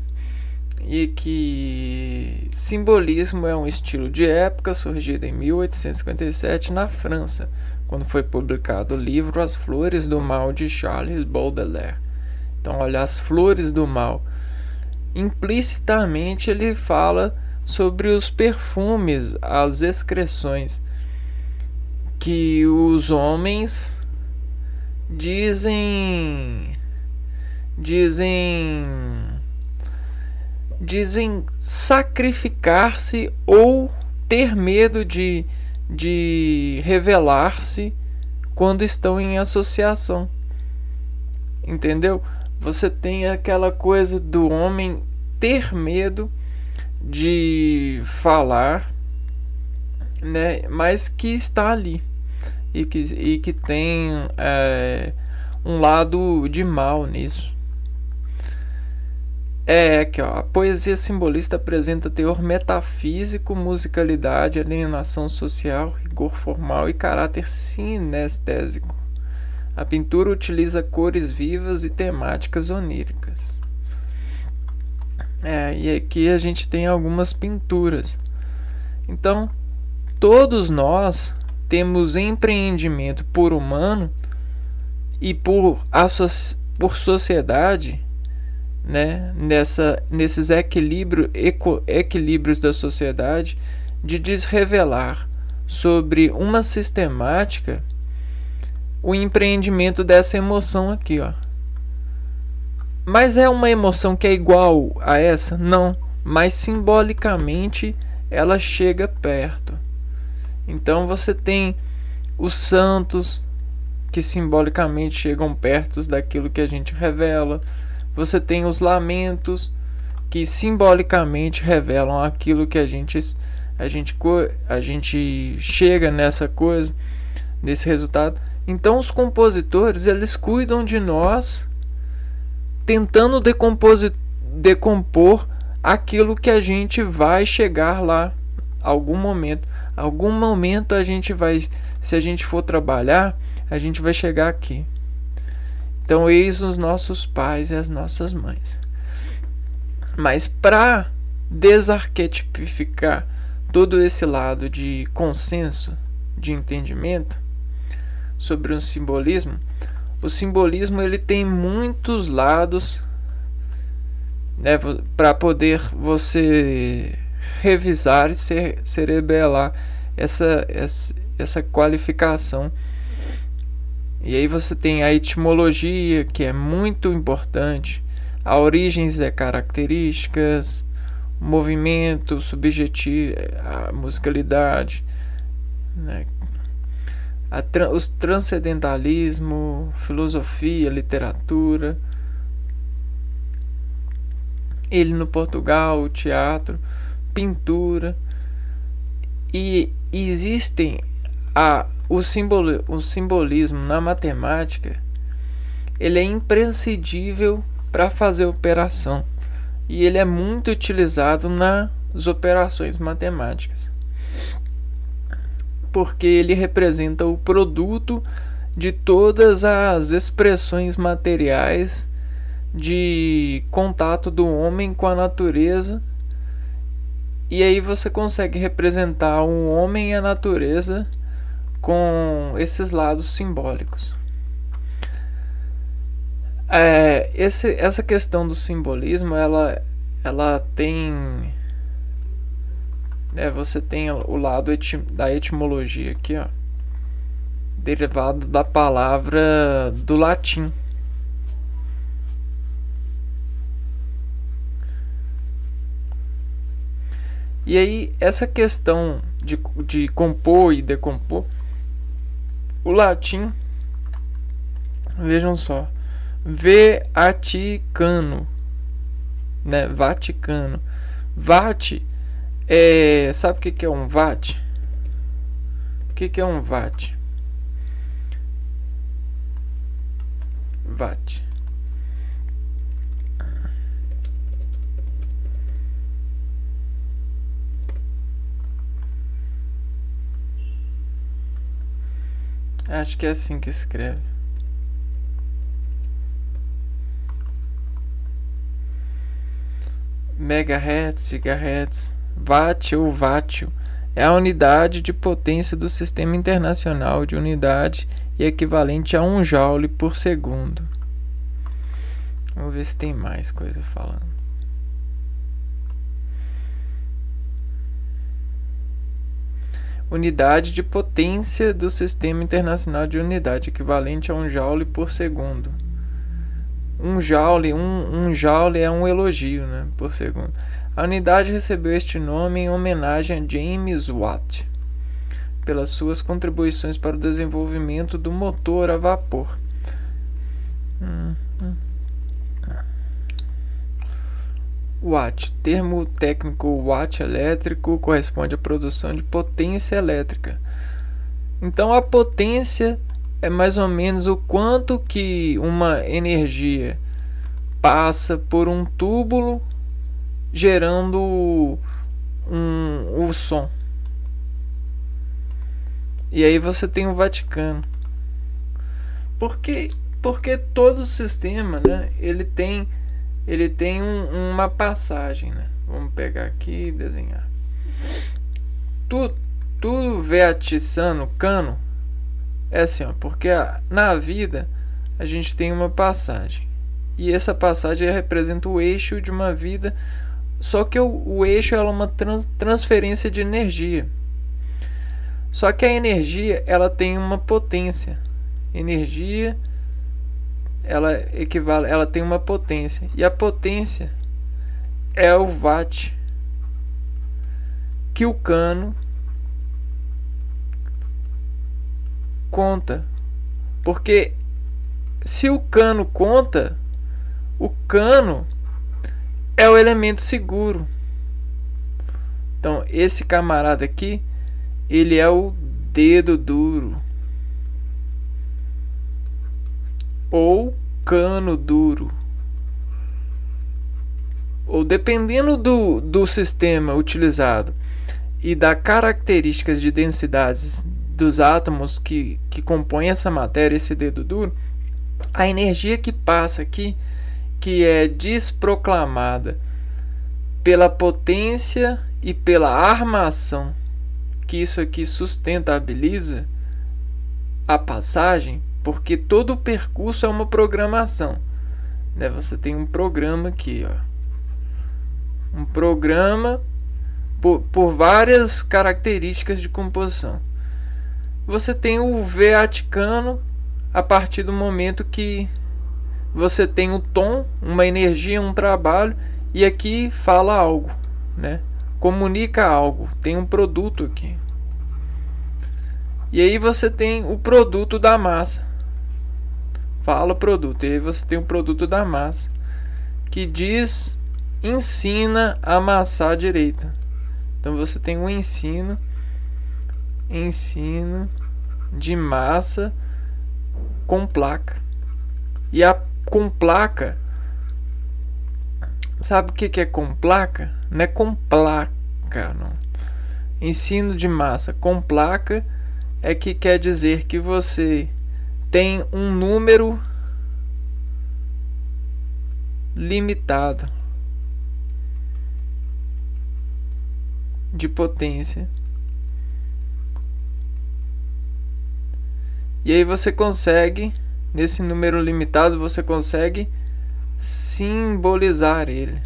e que simbolismo é um estilo de época surgido em 1857 na França, quando foi publicado o livro As Flores do Mal de Charles Baudelaire. Então, olha, As Flores do Mal. Implicitamente ele fala sobre os perfumes, as excreções que os homens dizem sacrificar-se ou ter medo de revelar-se quando estão em associação. Entendeu? Você tem aquela coisa do homem ter medo de falar, né? Mas que está ali e que tem um lado de mal nisso. Aqui, ó, a poesia simbolista apresenta teor metafísico, musicalidade, alienação social, rigor formal e caráter sinestésico. A pintura utiliza cores vivas e temáticas oníricas. E aqui a gente tem algumas pinturas. Então, todos nós temos empreendimento por humano e por sociedade, né? Nesses equilíbrios da sociedade, de desrevelar sobre uma sistemática o empreendimento dessa emoção aqui, ó. Mas é uma emoção que é igual a essa? Não, mas simbolicamente ela chega perto. Então você tem os santos que simbolicamente chegam perto daquilo que a gente revela. Você tem os lamentos que simbolicamente revelam aquilo que a gente chega nessa coisa, nesse resultado. Então os compositores, eles cuidam de nós, tentando decompor aquilo que a gente vai chegar lá algum momento a gente vai, se a gente for trabalhar, a gente vai chegar aqui. Então eis os nossos pais e as nossas mães. Mas para desarquetipificar todo esse lado de consenso, de entendimento sobre um simbolismo, o simbolismo ele tem muitos lados, né, para poder você revisar e cerebelar essa qualificação. E aí você tem a etimologia, que é muito importante, a origens e características, o movimento subjetivo, a musicalidade, né? Os transcendentalismo, filosofia, literatura, ele no Portugal, o teatro, pintura, e existem o simbolismo na matemática. Ele é imprescindível para fazer operação e ele é muito utilizado nas operações matemáticas, porque ele representa o produto de todas as expressões materiais de contato do homem com a natureza. E aí você consegue representar o homem e a natureza com esses lados simbólicos. Essa questão do simbolismo, ela tem... você tem o lado da etimologia aqui, ó, derivado da palavra do latim. E aí, essa questão de compor e decompor, o latim, vejam só, Vaticano, né? Vaticano. Vat, sabe o que é um watt? O que é um watt? Watt. Acho que é assim que escreve. megahertz, gigahertz, watt ou vatio é a unidade de potência do Sistema Internacional de Unidade e equivalente a 1 joule por segundo. Vamos ver se tem mais coisa falando. Unidade de potência do Sistema Internacional de Unidade, equivalente a 1 joule por segundo. 1 joule, um joule é um elogio, né, por segundo. A unidade recebeu este nome em homenagem a James Watt, pelas suas contribuições para o desenvolvimento do motor a vapor. Watt, termo técnico watt elétrico, corresponde à produção de potência elétrica. Então a potência é mais ou menos o quanto que uma energia passa por um túbulo gerando o som. E aí você tem o Vaticano. Porque todo o sistema, né, ele tem uma passagem, né? Vamos pegar aqui e desenhar. Tudo vatiçano, cano, é assim, ó, porque na vida a gente tem uma passagem. E essa passagem representa o eixo de uma vida, só que o eixo é uma transferência de energia. Só que a energia, ela tem uma potência. Energia, ela tem uma potência, e a potência é o watt que o cano conta. Porque se o cano conta, o cano é o elemento seguro. Então esse camarada aqui, ele é o dedo duro ou cano duro, ou dependendo do sistema utilizado e das características de densidades dos átomos que compõem essa matéria, esse dedo duro, a energia que passa aqui, que é desproclamada pela potência e pela armação, que isso aqui sustentabiliza a passagem, porque todo o percurso é uma programação, né? Você tem um programa aqui, ó, um programa por várias características de composição. Você tem o Vaticano a partir do momento que você tem o tom, uma energia, um trabalho, e aqui fala algo, né? Comunica algo, tem um produto aqui. E aí você tem o produto da massa. Fala produto, e aí você tem o produto da massa, que diz, ensina a amassar direito. Então você tem um ensino de massa com placa. E com placa, sabe o que é com placa? Não é com placa, não. Ensino de massa com placa é que quer dizer que você tem um número limitado de potência. E aí você consegue, nesse número limitado, você consegue simbolizar ele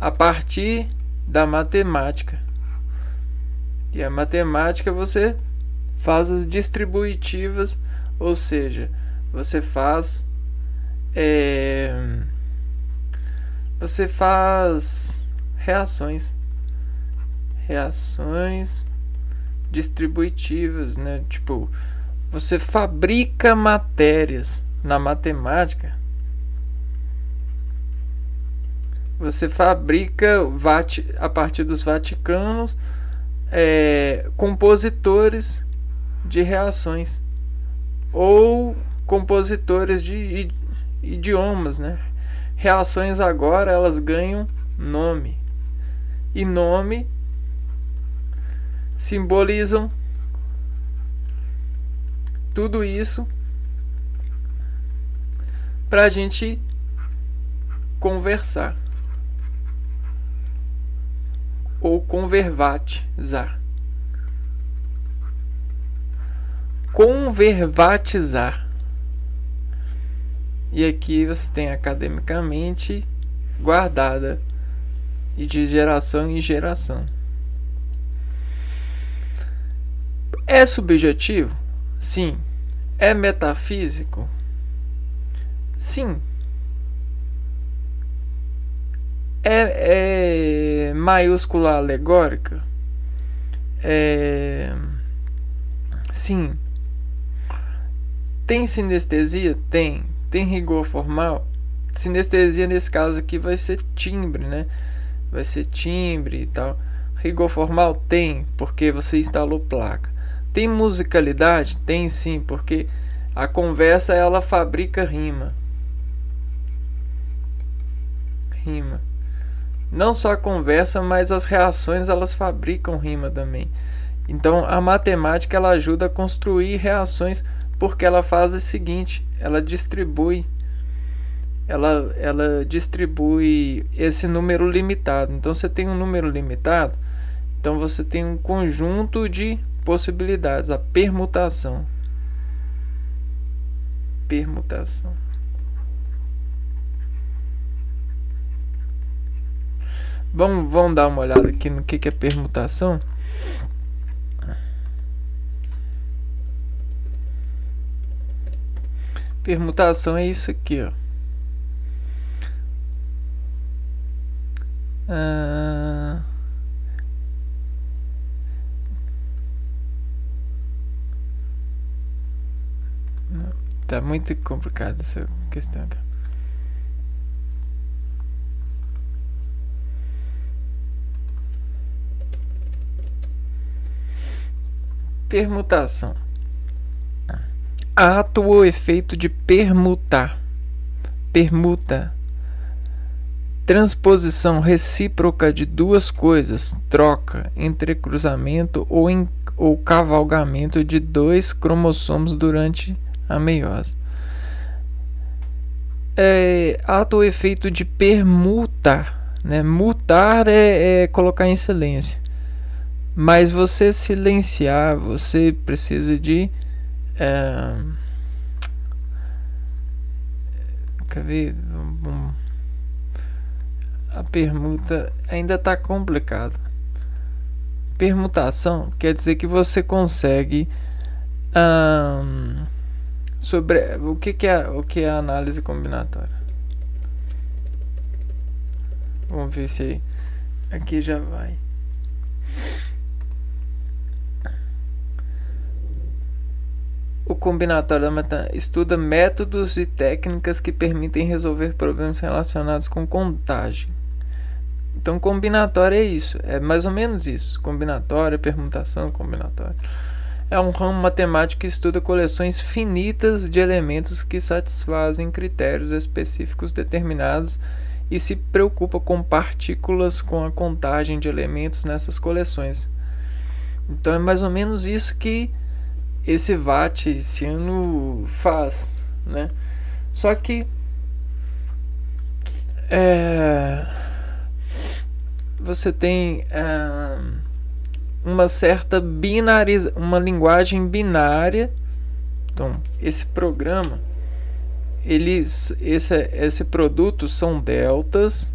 a partir da matemática. E a matemática você faz as distributivas, ou seja, você faz reações distributivas, né? Tipo, você fabrica matérias na matemática. Você fabrica a partir dos vaticanos compositores de reações ou compositores de idiomas, né? Reações agora elas ganham nome, e nome simbolizam tudo isso para a gente conversar. ou convervatizar. Convervatizar. E aqui você tem academicamente guardada e de geração em geração. É subjetivo? Sim. É metafísico? Sim. É maiúscula alegórica? Sim. Tem sinestesia? Tem. Tem rigor formal? Sinestesia nesse caso aqui vai ser timbre, né? Vai ser timbre e tal. Rigor formal? Tem, porque você instalou placa. Tem musicalidade? Tem sim, porque a conversa ela fabrica rima. Rima. Não só a conversa, mas as reações elas fabricam rima também. Então a matemática ela ajuda a construir reações, porque ela faz o seguinte, ela distribui esse número limitado. Então você tem um número limitado, então você tem um conjunto de possibilidades, a permutação. Vamos dar uma olhada aqui no que é permutação. Permutação é isso aqui, ó. Tá muito complicada essa questão aqui. Permutação. Ato ou efeito de permutar. Permuta. Transposição recíproca de duas coisas. Troca, entrecruzamento ou cavalgamento de dois cromossomos durante a meiose. Ato ou efeito de permutar, né? Mutar é colocar em silêncio. Mas você silenciar, você precisa de quer ver? A permuta ainda está complicado. Permutação quer dizer que você consegue sobre o que é a análise combinatória. Vamos ver se aqui já vai. O combinatório estuda métodos e técnicas que permitem resolver problemas relacionados com contagem. Então, combinatório é isso, é mais ou menos isso. Combinatório, permutação, combinatório. É um ramo matemático que estuda coleções finitas de elementos que satisfazem critérios específicos determinados e se preocupa com partículas, com a contagem de elementos nessas coleções. Então, é mais ou menos isso que esse vaticiano faz, né? Só que você tem uma certa uma linguagem binária. Então, esse programa, esse produto são deltas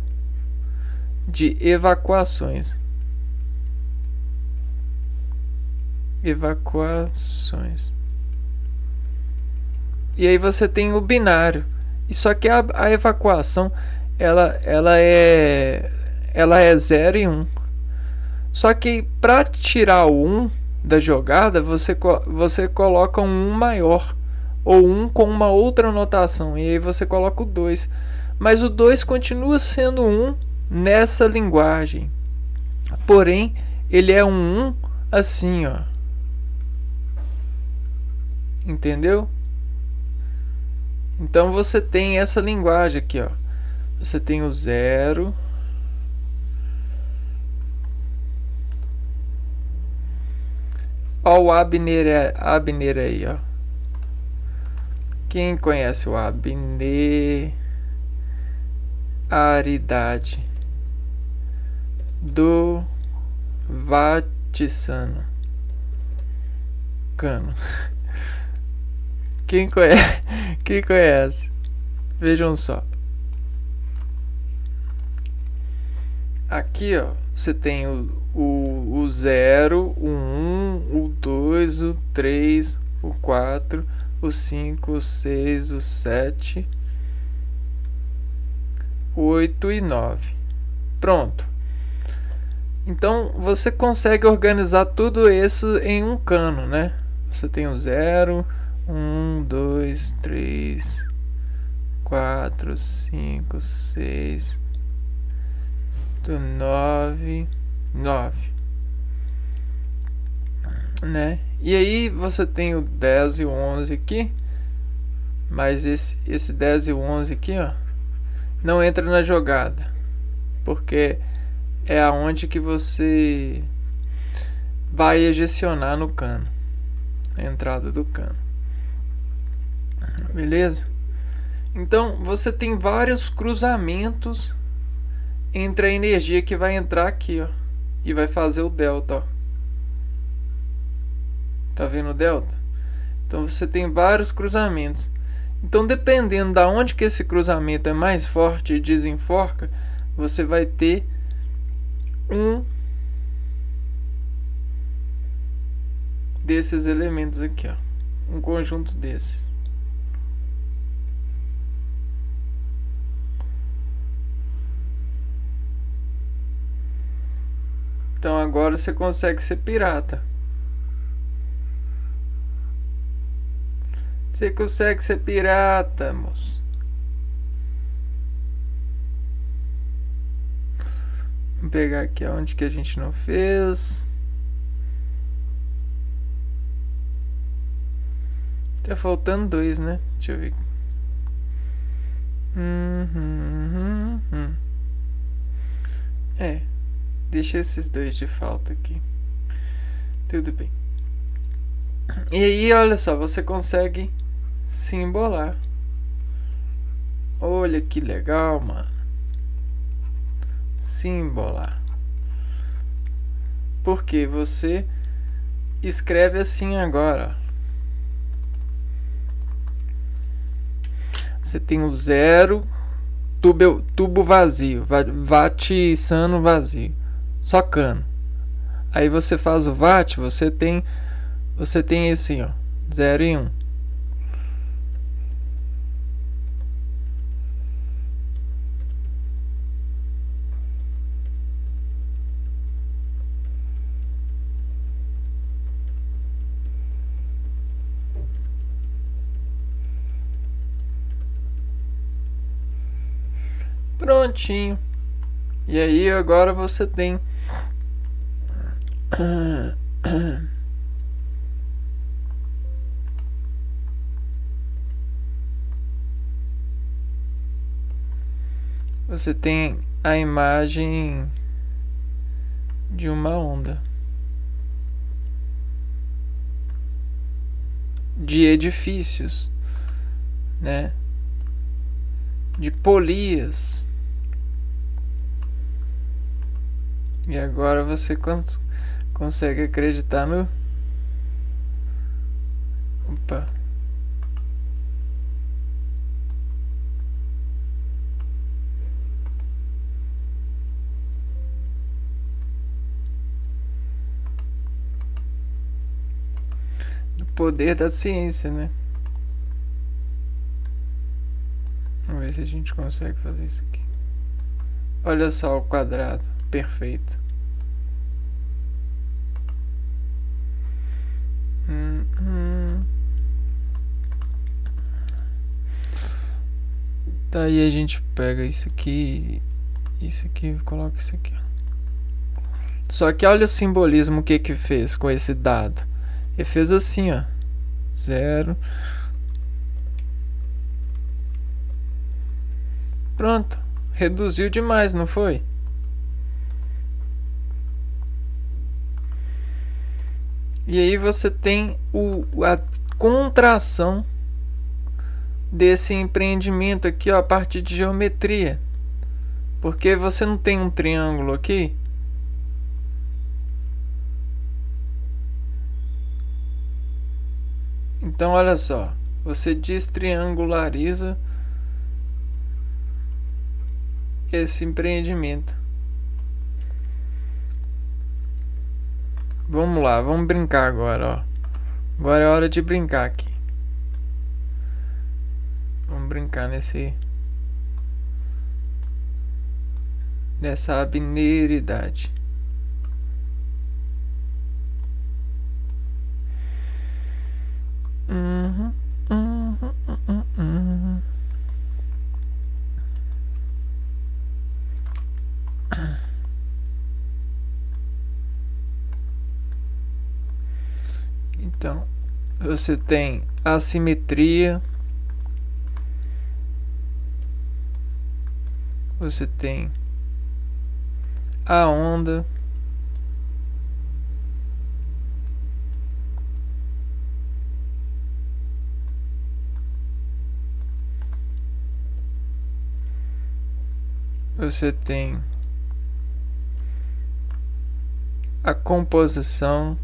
de evacuações. E aí você tem o binário. E só que a evacuação ela é 0 e 1. Só que para tirar o 1 da jogada, você coloca um 1 maior ou 1 com uma outra notação, e aí você coloca o 2. Mas o 2 continua sendo 1 nessa linguagem. Porém, ele é um 1 assim, ó. Entendeu? Então você tem essa linguagem aqui, ó. Você tem o 0. Ó o Abner aí, ó. Quem conhece o Abneraridade do Vaticano. Cano. Quem conhece? Quem conhece? Vejam só. Aqui, ó, você tem o 0, o 1, o 2, o 3, o 4, o 5, o 6, o 7, 8 e 9. Pronto. Então, você consegue organizar tudo isso em um cano, né? Você tem o 0, 1, 2, 3, 4, 5, 6, 9, né? E aí você tem o 10 e o 11 aqui, mas esse 10 e o 11 aqui, ó, não entra na jogada, porque é aonde que você vai ejecionar no cano, a entrada do cano, beleza? Então você tem vários cruzamentos entre a energia que vai entrar aqui, ó, e vai fazer o delta, ó. Tá vendo o delta? Então você tem vários cruzamentos. Então, dependendo da onde que esse cruzamento é mais forte e desenforca, você vai ter um desses elementos aqui, ó, um conjunto desses. Então agora você consegue ser pirata. Você consegue ser pirata, moço. Vamos pegar aqui onde que a gente não fez. Tá faltando 2, né? Deixa eu ver. É. Deixa esses 2 de falta aqui. Tudo bem. E aí, olha só, você consegue se embolar. Olha que legal, mano. Se embolar. Porque você escreve assim agora. Você tem o 0, tubo vazio, vaticano vazio, só cano. Aí você faz o vat, você tem esse, ó, 0 e 1. Prontinho. E aí agora você tem você tem a imagem de uma onda de edifícios, né? De polias. E agora você consegue acreditar no... Opa. O poder da ciência, né? Vamos ver se a gente consegue fazer isso aqui. Olha só o quadrado. Perfeito. Daí a gente pega isso aqui e coloca isso aqui. Só que olha o simbolismo que fez com esse dado. Ele fez assim, ó. 0. Pronto. Reduziu demais, não foi? E aí você tem a contração desse empreendimento aqui, ó, a partir de geometria. Porque você não tem um triângulo aqui? Então, olha só, você destriangulariza esse empreendimento. Vamos lá, vamos brincar agora, ó. Agora é hora de brincar aqui. Vamos brincar nessa bineiridade. Então, você tem assimetria, você tem a onda, você tem a composição,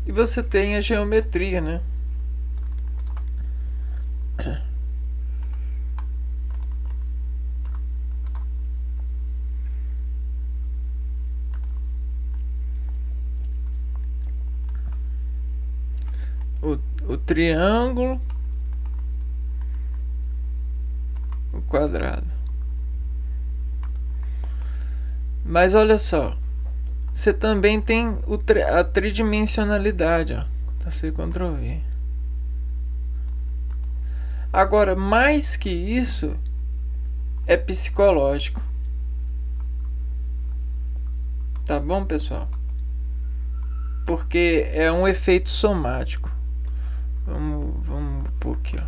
e você tem a geometria, né? O triângulo, o quadrado. Mas olha só, você também tem a tridimensionalidade, ó. Ctrl V. Agora, mais que isso, é psicológico. Tá bom, pessoal? Porque é um efeito somático. Vamos pôr aqui, ó.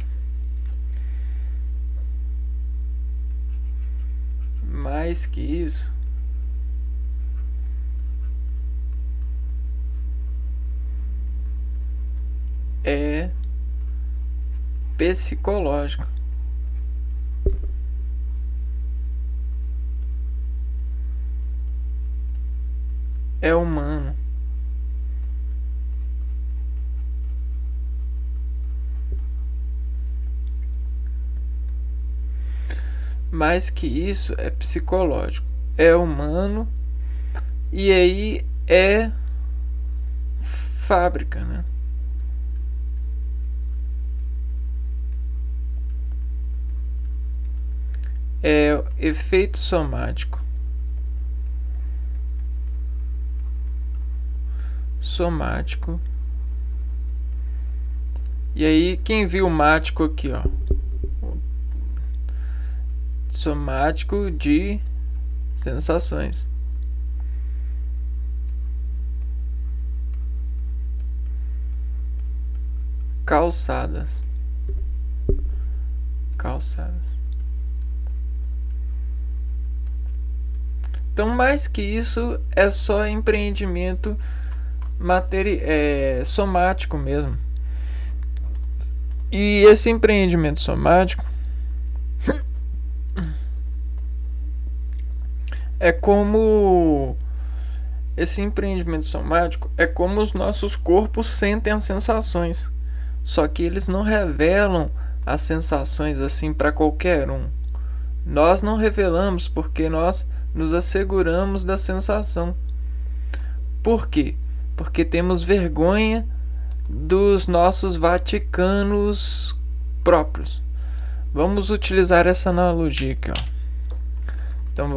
Mais que isso, é psicológico. É humano. Mais que isso, é psicológico. É humano. E aí é fábrica, né? É efeito somático. Somático. E aí, quem viu o mático aqui, ó? Somático de sensações. Calçadas. Então, mais que isso, é só empreendimento somático mesmo. E esse empreendimento somático é como os nossos corpos sentem as sensações. Só que eles não revelam as sensações assim para qualquer um. Nós não revelamos porque nós nos asseguramos da sensação. Por quê? Porque temos vergonha dos nossos vaticanos próprios. Vamos utilizar essa analogia aqui, ó. Então,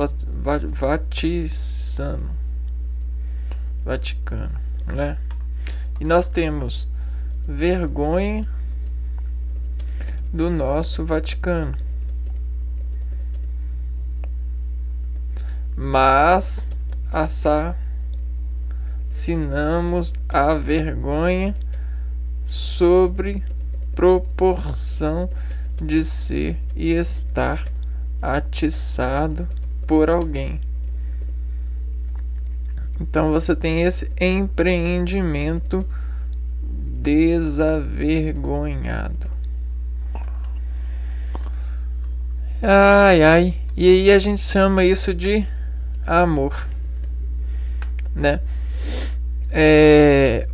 Vaticano, né? E nós temos vergonha do nosso Vaticano, mas assassinamos a vergonha sobre proporção de ser e estar atiçado por alguém. Então você tem esse empreendimento desavergonhado. Ai, ai. E aí a gente chama isso de amor, né?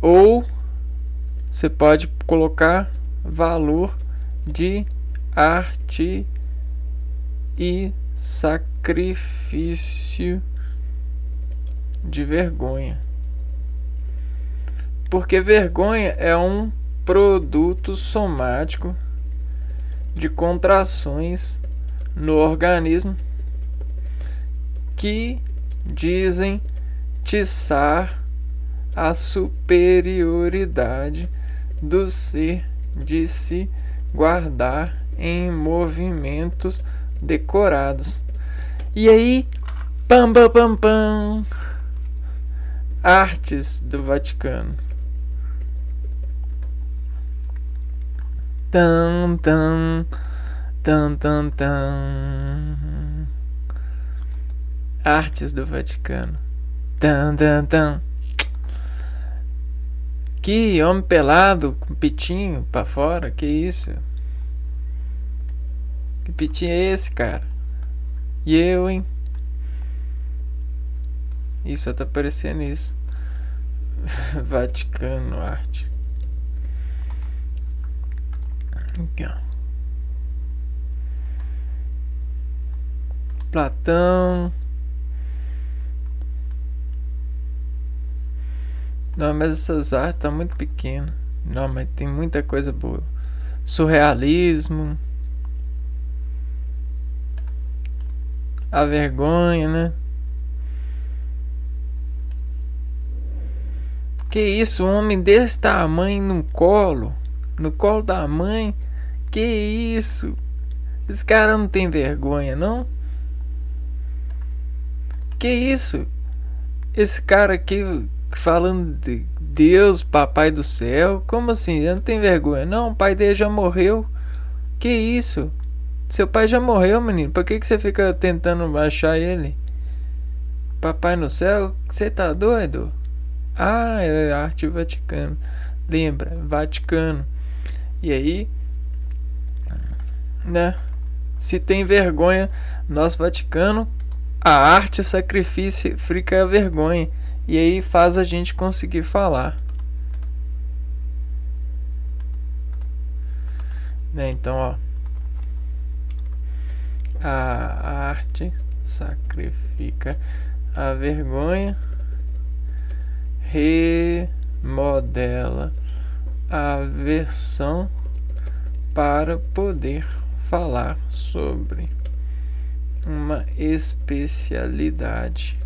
Ou você pode colocar valor de arte e sacrifício de vergonha. Porque vergonha é um produto somático de contrações no organismo que dizem tiçar a superioridade do ser de se guardar em movimentos decorados. E aí, pam pam pam pam, artes do Vaticano. Tan tan tan tan tan. Artes do Vaticano. Tan tan tan. Que homem pelado com pitinho pra fora, que isso? Que pitinho é esse, cara? E eu, hein? Isso só tá parecendo isso. Vaticano, arte. Aqui, ó. Platão. Não, mas essas artes tá muito pequenas. Não, mas tem muita coisa boa. Surrealismo. A vergonha, né? Que isso, um homem desse tamanho no colo da mãe. Que isso? Esse cara não tem vergonha, não? Que isso? Esse cara aqui falando de Deus, papai do céu. Como assim? Ele não tem vergonha? Não, o pai dele já morreu. Que isso? Seu pai já morreu, menino. Por que você fica tentando achar ele? Papai no céu? Você tá doido? Ah, é arte Vaticano. Lembra? Vaticano. E aí, né? Se tem vergonha, nosso Vaticano, a arte sacrifica a vergonha. E aí faz a gente conseguir falar. Né? Então, ó. A arte sacrifica a vergonha, remodela a versão para poder falar sobre uma especialidade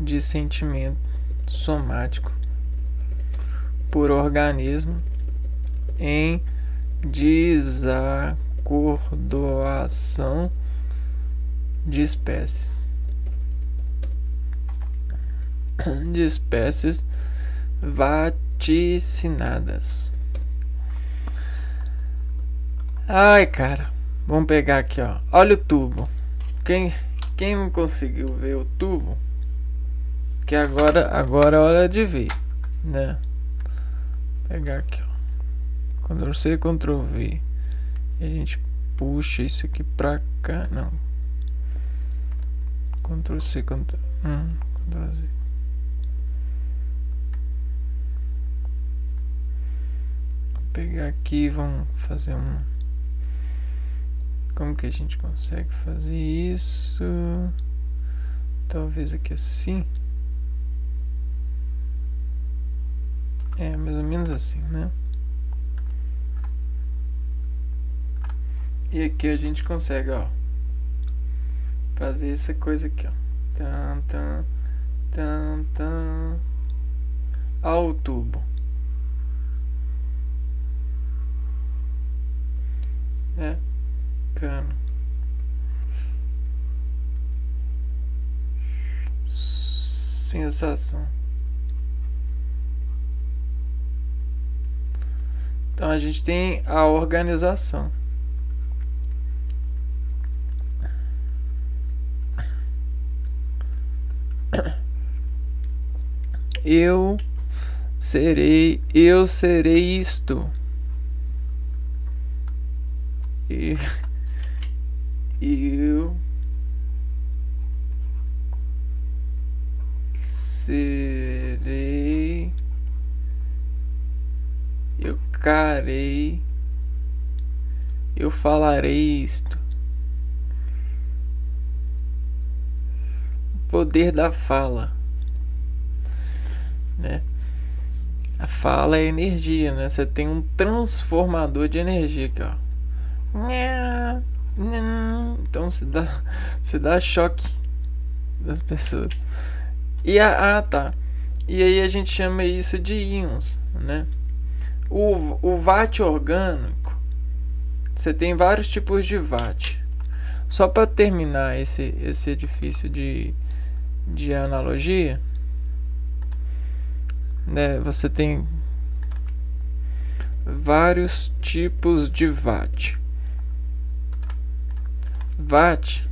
de sentimento somático por organismo em desacordoação de espécies vaticinadas. Ai, cara, vamos pegar aqui, ó. Olha o tubo. Quem não conseguiu ver o tubo, que agora é hora de ver, né? Vou pegar aqui, ó. Ctrl+C, Ctrl+V. E a gente puxa isso aqui pra cá. Não. Ctrl+C, Ctrl+Z. Vou pegar aqui, vamos fazer um... Como que a gente consegue fazer isso? Talvez aqui assim. É, mais ou menos assim, né? E aqui a gente consegue, ó, fazer essa coisa aqui, ó. Tan, tan, tan, tan. Ao tubo. Né? Cano. Sensação. Então a gente tem a organização. Eu serei isto. eu serei, eu carei, eu falarei isto. O poder da fala, né? A fala é energia, né? Você tem um transformador de energia aqui, ó. Então se dá choque das pessoas. E tá. E aí a gente chama isso de íons, né? O watt orgânico, você tem vários tipos de watt. Só para terminar esse edifício de analogia, né? Você tem vários tipos de watt. Watt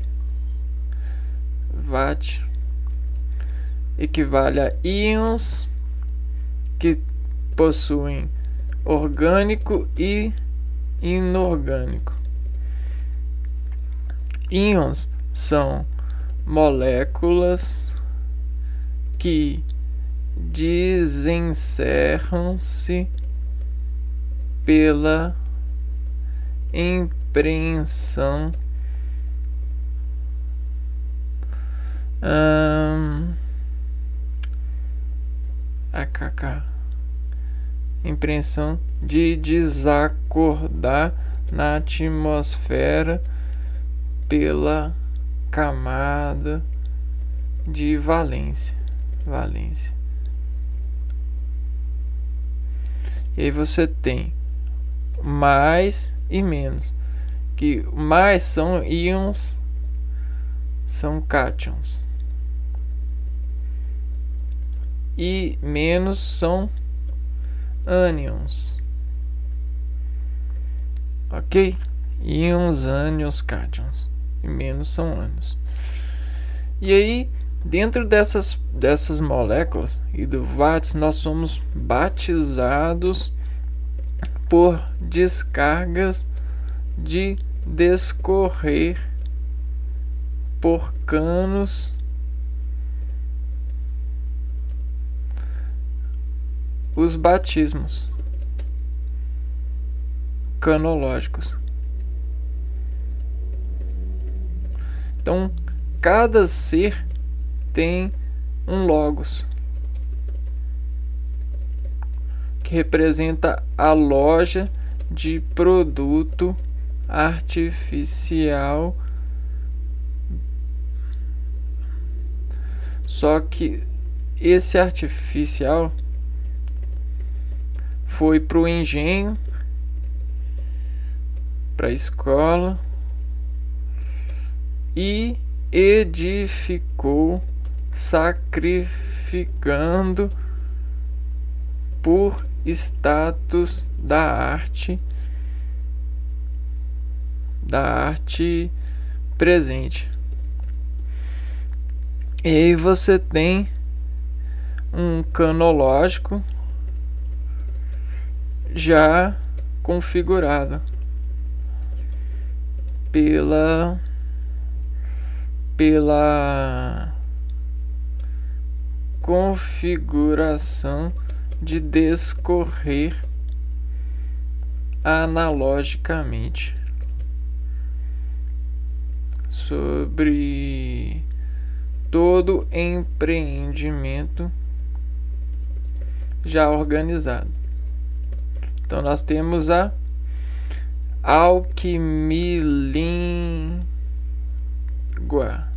equivale a íons que possuem orgânico e inorgânico. Íons são moléculas que desencerram-se pela impressão impressão de desacordar na atmosfera pela camada de valência. E aí você tem mais e menos, que mais são íons, são cátions, e menos são ânions, ok? Íons, ânions, cátions, e menos são ânions. E aí, dentro dessas moléculas e do watts, nós somos batizados por descargas de descorrer por canos os batismos canológicos. Então, cada ser tem um logos, que representa a loja de produto artificial. Só que esse artificial foi para o engenho, para a escola, e edificou, sacrificando por status da arte presente. E aí você tem um canológico já configurado pela configuração de descorrer analogicamente sobre todo empreendimento já organizado. Então nós temos a alquimilíngua.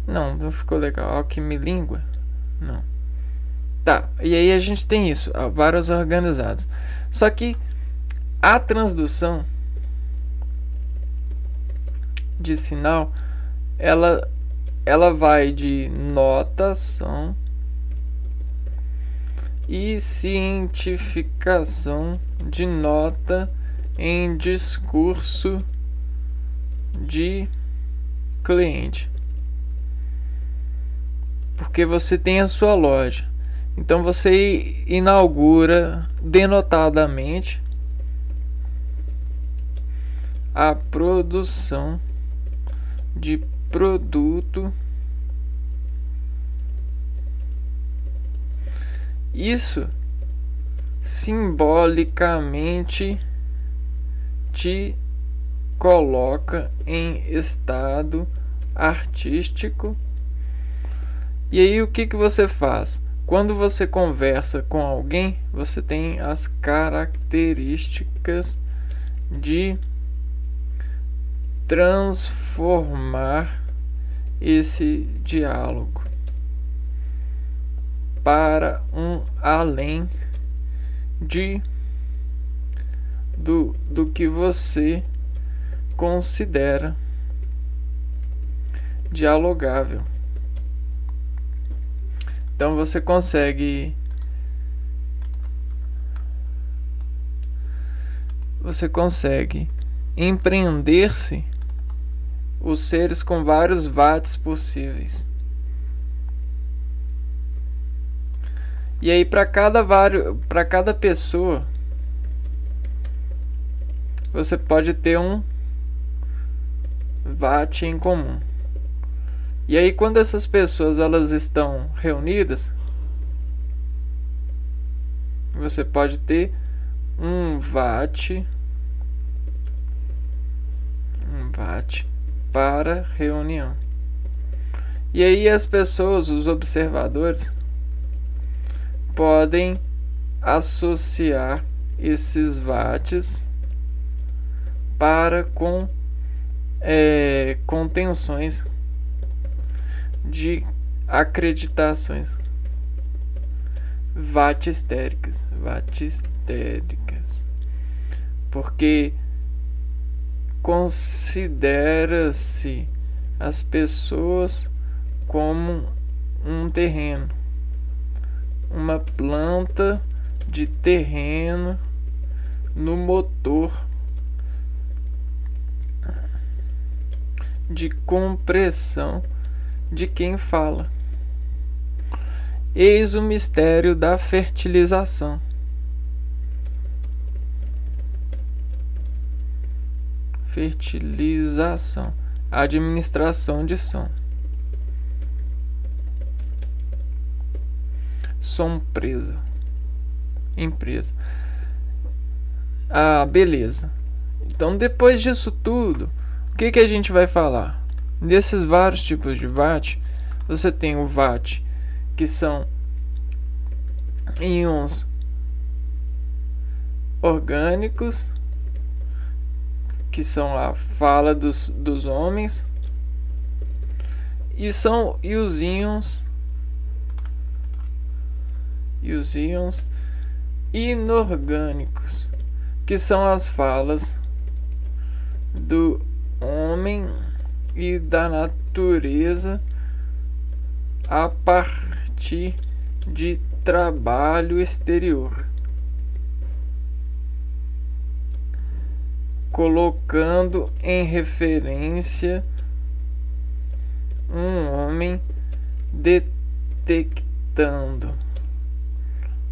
Não ficou legal. Alquimilíngua? Não. Tá, e aí a gente tem isso, vários organizados. Só que a transdução de sinal, ela vai de notação e cientificação de nota em discurso de cliente. Porque você tem a sua loja. Então você inaugura denotadamente a produção de produto. Isso simbolicamente te coloca em estado artístico. E aí o que você faz? Quando você conversa com alguém, você tem as características de transformar esse diálogo para um além do que você considera dialogável. Então você consegue empreender-se os seres com vários vates possíveis. E aí para cada pessoa você pode ter um VAT em comum. E aí quando essas pessoas elas estão reunidas, você pode ter um VAT para reunião. E aí as pessoas, os observadores, podem associar esses VATs para com contenções de acreditações vatistéricas, porque considera-se as pessoas como um terreno, uma planta de terreno no motor de compressão de quem fala. Eis o mistério da fertilização. Administração de som. Empresa. Beleza. Então depois disso tudo, o que a gente vai falar? Desses vários tipos de VAT, você tem o VAT que são íons orgânicos, que são a fala dos homens, e os íons inorgânicos, que são as falas do homem e da natureza a partir de trabalho exterior, colocando em referência um homem detectando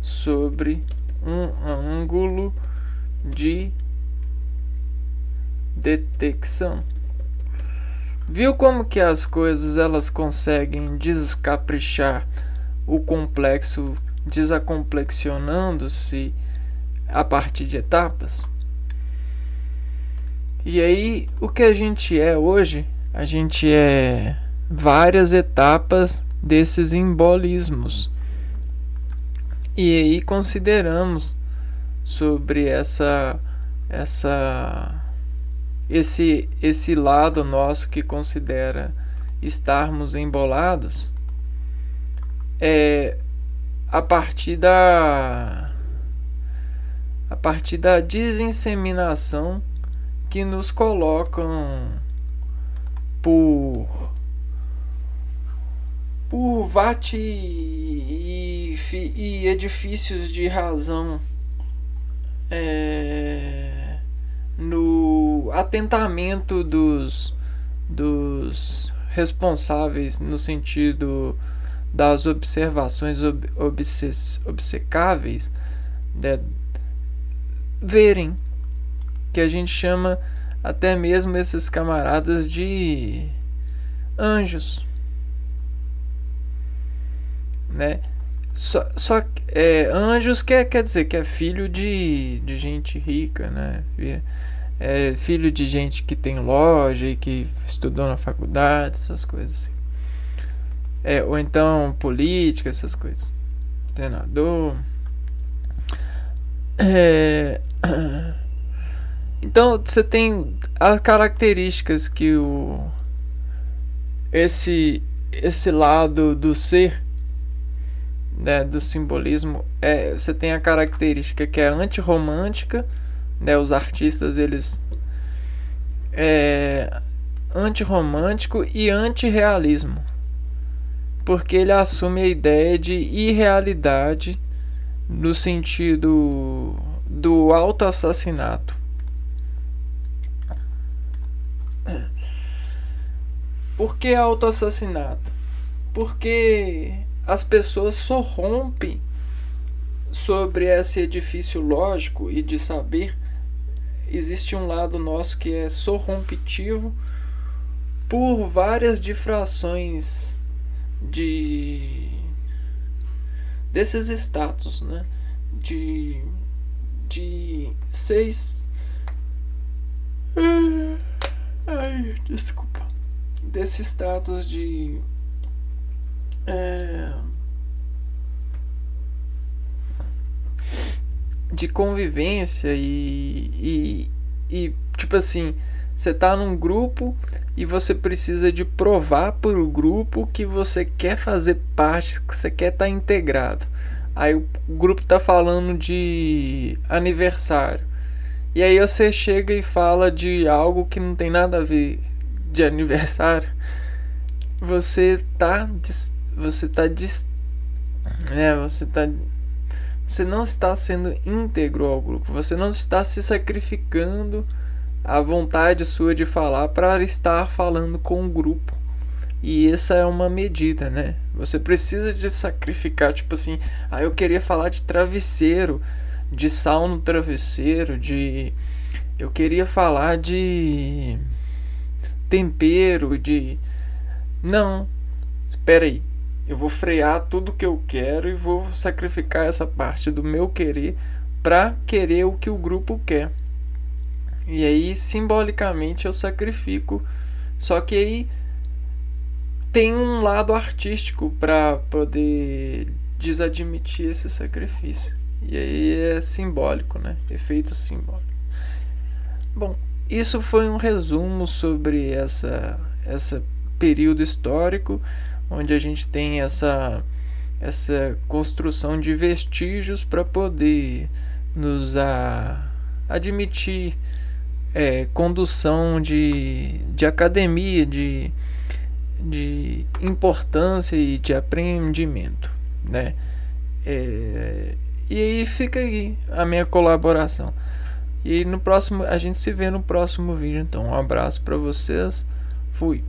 sobre um ângulo de detecção. Viu como que as coisas elas conseguem descaprichar o complexo, desacomplexionando-se a partir de etapas? E aí, o que a gente é hoje? A gente é várias etapas desses embolismos. E aí consideramos sobre esse lado nosso que considera estarmos embolados, a partir da desinseminação que nos colocam por VAT e edifícios de razão no atentamento dos responsáveis no sentido das observações obcecáveis, né, verem, que a gente chama até mesmo esses camaradas de anjos, né? Anjos quer dizer que é filho de gente rica, né? É filho de gente que tem loja e que estudou na faculdade, essas coisas assim. Ou então política, essas coisas. Senador. Então você tem as características que esse lado do ser, né, do simbolismo, você tem a característica que é antirromântica, né, os artistas eles antirromântico e antirrealismo, porque ele assume a ideia de irrealidade no sentido do autoassassinato. Por que autoassassinato? Porque as pessoas só rompem sobre esse edifício lógico e de saber. Existe um lado nosso que é sorrompitivo por várias difrações desses status, né? De 6. Ai, desculpa. Desse status de convivência e tipo assim, você tá num grupo e você precisa de provar para o grupo que você quer fazer parte, que você quer estar integrado. Aí o grupo tá falando de aniversário. E aí você chega e fala de algo que não tem nada a ver de aniversário. Você não está sendo íntegro ao grupo. Você não está se sacrificando a vontade sua de falar para estar falando com o grupo. E essa é uma medida, né? Você precisa de sacrificar, tipo assim, eu queria falar de travesseiro, de sal no travesseiro, eu queria falar de tempero, não, espera aí, eu vou frear tudo que eu quero e vou sacrificar essa parte do meu querer para querer o que o grupo quer. E aí simbolicamente eu sacrifico. Só que aí tem um lado artístico para poder desadmitir esse sacrifício. E aí é simbólico, né? Efeito simbólico. Bom, isso foi um resumo sobre essa período histórico, onde a gente tem essa construção de vestígios para poder nos admitir condução de academia, de importância e de aprendimento, né? E aí fica aí a minha colaboração. E a gente se vê no próximo vídeo. Então, um abraço para vocês. Fui.